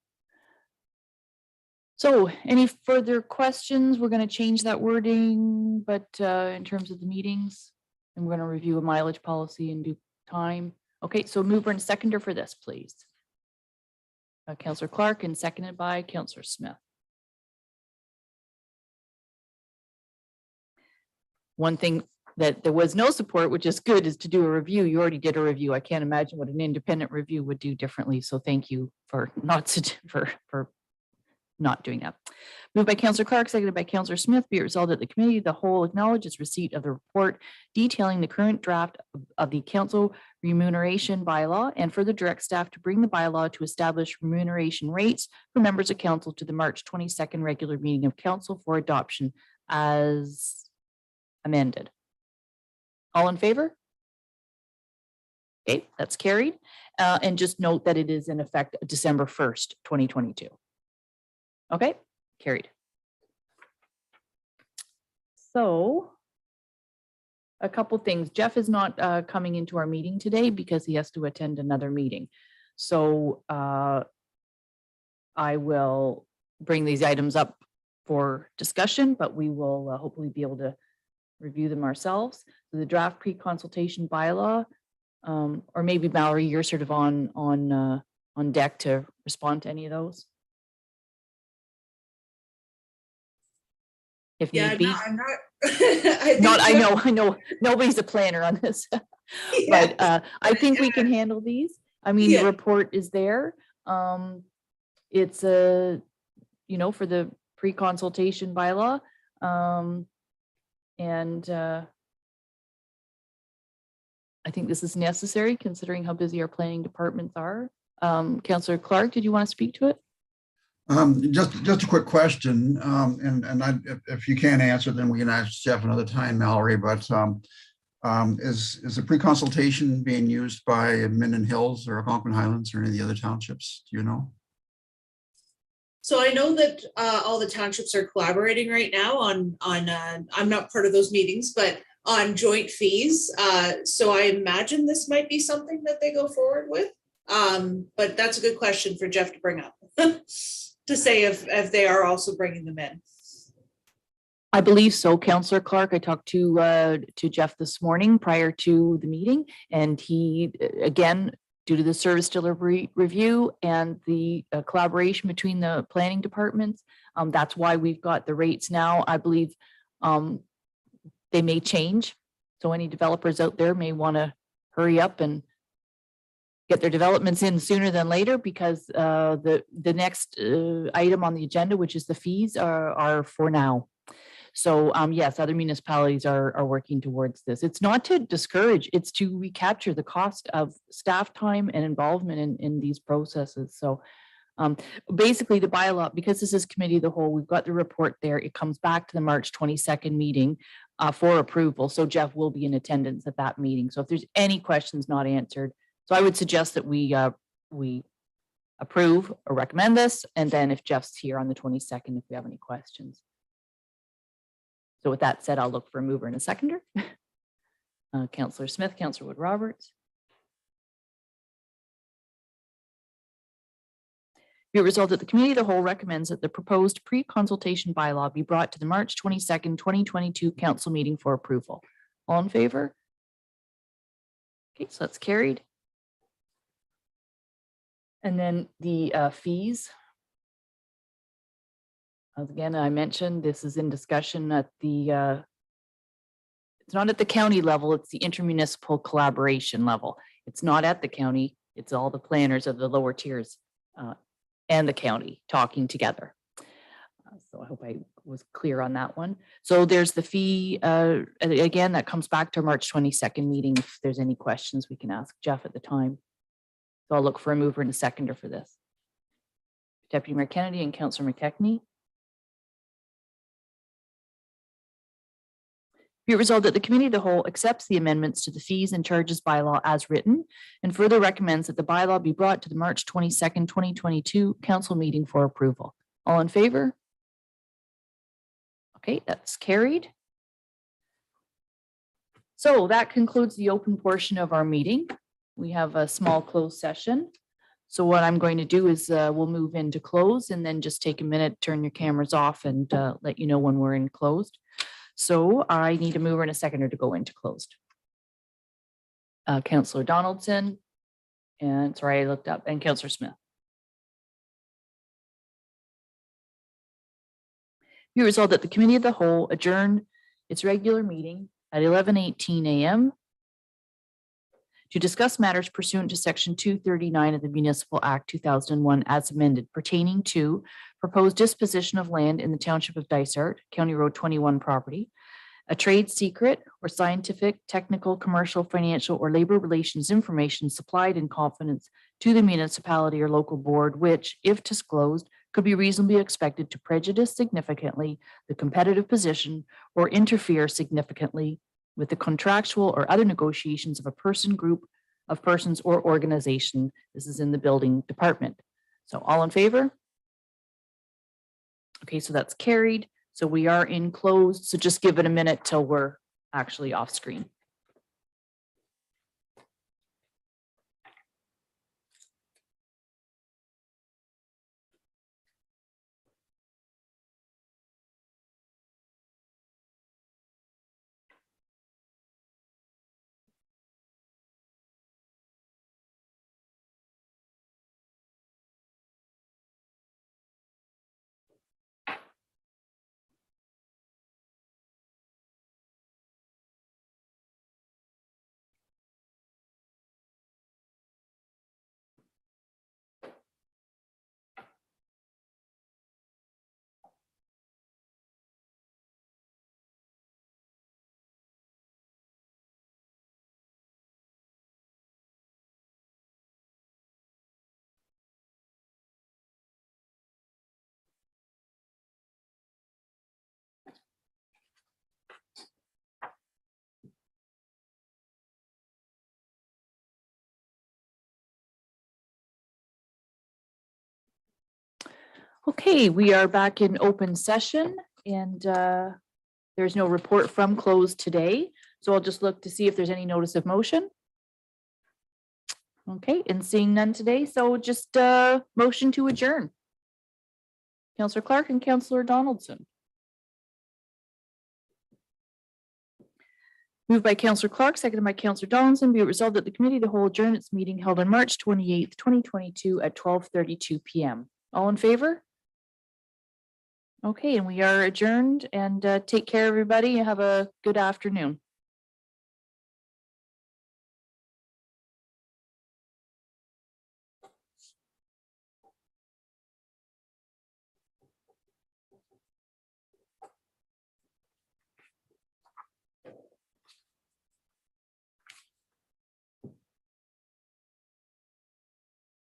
So any further questions? We're going to change that wording, but in terms of the meetings, and we're going to review a mileage policy in due time. Okay, so mover and seconder for this, please. Councillor Clark and seconded by Councillor Smith. One thing that there was no support, which is good, is to do a review. You already did a review. I can't imagine what an independent review would do differently. So thank you for not doing that. Moved by Councillor Clark, seconded by Councillor Smith. Be it resolved that the committee, the whole, acknowledges receipt of the report detailing the current draft of the council remuneration bylaw, and further direct staff to bring the bylaw to establish remuneration rates for members of council to the March 22nd regular meeting of council for adoption as amended. All in favor? Okay, that's carried. And just note that it is in effect December 1st, 2022. Okay, carried. So a couple things. Jeff is not coming into our meeting today because he has to attend another meeting. So I will bring these items up for discussion, but we will hopefully be able to review them ourselves. So the draft pre-consultation bylaw, or maybe Mallory, you're sort of on deck to respond to any of those. If need be. I'm not. I know. Nobody's a planner on this, Yeah. but I think we can handle these. I mean, Yeah. the report is there. It's for the pre-consultation bylaw. And I think this is necessary considering how busy our planning departments are. Councillor Clark, did you want to speak to it? Just a quick question, and if you can't answer, then we can ask Jeff another time, Mallory. But is the pre-consultation being used by Minden Hills or Algonquin Highlands or any of the other townships? Do you know? So I know that all the townships are collaborating right now on I'm not part of those meetings, but on joint fees. So I imagine this might be something that they go forward with. But that's a good question for Jeff to bring up. To say if they are also bringing them in. I believe so, Councillor Clark. I talked to Jeff this morning prior to the meeting, and he, again, due to the service delivery review and the collaboration between the planning departments, that's why we've got the rates now. I believe they may change. So any developers out there may want to hurry up and get their developments in sooner than later, because the next item on the agenda, which is the fees, are for now. So yes, other municipalities are working towards this. It's not to discourage, it's to recapture the cost of staff time and involvement in these processes. So basically the bylaw, because this is committee of the whole, we've got the report there. It comes back to the March 22nd meeting for approval. So Jeff will be in attendance at that meeting. So if there's any questions not answered, so I would suggest that we approve or recommend this, and then if Jeff's here on the 22nd, if we have any questions. So with that said, I'll look for a mover and a seconder. Councillor Smith, Councillor Wood Roberts. Be it resolved that the committee of the whole recommends that the proposed pre-consultation bylaw be brought to the March 22nd, 2022 council meeting for approval. All in favor? Okay, so that's carried. And then the fees. As again, I mentioned, this is in discussion at the, it's not at the county level, it's the intermunicipal collaboration level. It's not at the county, it's all the planners of the lower tiers and the county talking together. So I hope I was clear on that one. So there's the fee, again, that comes back to our March 22nd meeting. If there's any questions, we can ask Jeff at the time. So I'll look for a mover and a seconder for this. Deputy Mayor Kennedy and Councillor McKechnie. Be it resolved that the committee of the whole accepts the amendments to the fees and charges bylaw as written, and further recommends that the bylaw be brought to the March 22nd, 2022 council meeting for approval. All in favor? Okay, that's carried. So that concludes the open portion of our meeting. We have a small closed session. So what I'm going to do is we'll move into close and then just take a minute, turn your cameras off and let you know when we're in closed. So I need a mover and a seconder to go into closed. Councillor Donaldson, and sorry, I looked up, and Councillor Smith. Be resolved that the Committee of the Whole adjourn its regular meeting at 11:18 a.m. to discuss matters pursuant to Section 239 of the Municipal Act 2001 as amended pertaining to proposed disposition of land in the Township of Dysart, County Road 21 property, a trade secret or scientific, technical, commercial, financial, or labor relations information supplied in confidence to the municipality or local board, which, if disclosed, could be reasonably expected to prejudice significantly the competitive position or interfere significantly with the contractual or other negotiations of a person, group of persons, or organization. This is in the building department. So all in favor? Okay, so that's carried. So we are in closed. So just give it a minute till we're actually off screen. Okay, we are back in open session and there's no report from closed today. So I'll just look to see if there's any notice of motion. Okay, and seeing none today, so just motion to adjourn. Councillor Clark and Councillor Donaldson. Moved by Councillor Clark, seconded by Councillor Donaldson. Be it resolved that the Committee of the Whole adjourn its meeting held on March 28th, 2022 at 12:32 p.m. All in favor? Okay, and we are adjourned and take care, everybody. Have a good afternoon.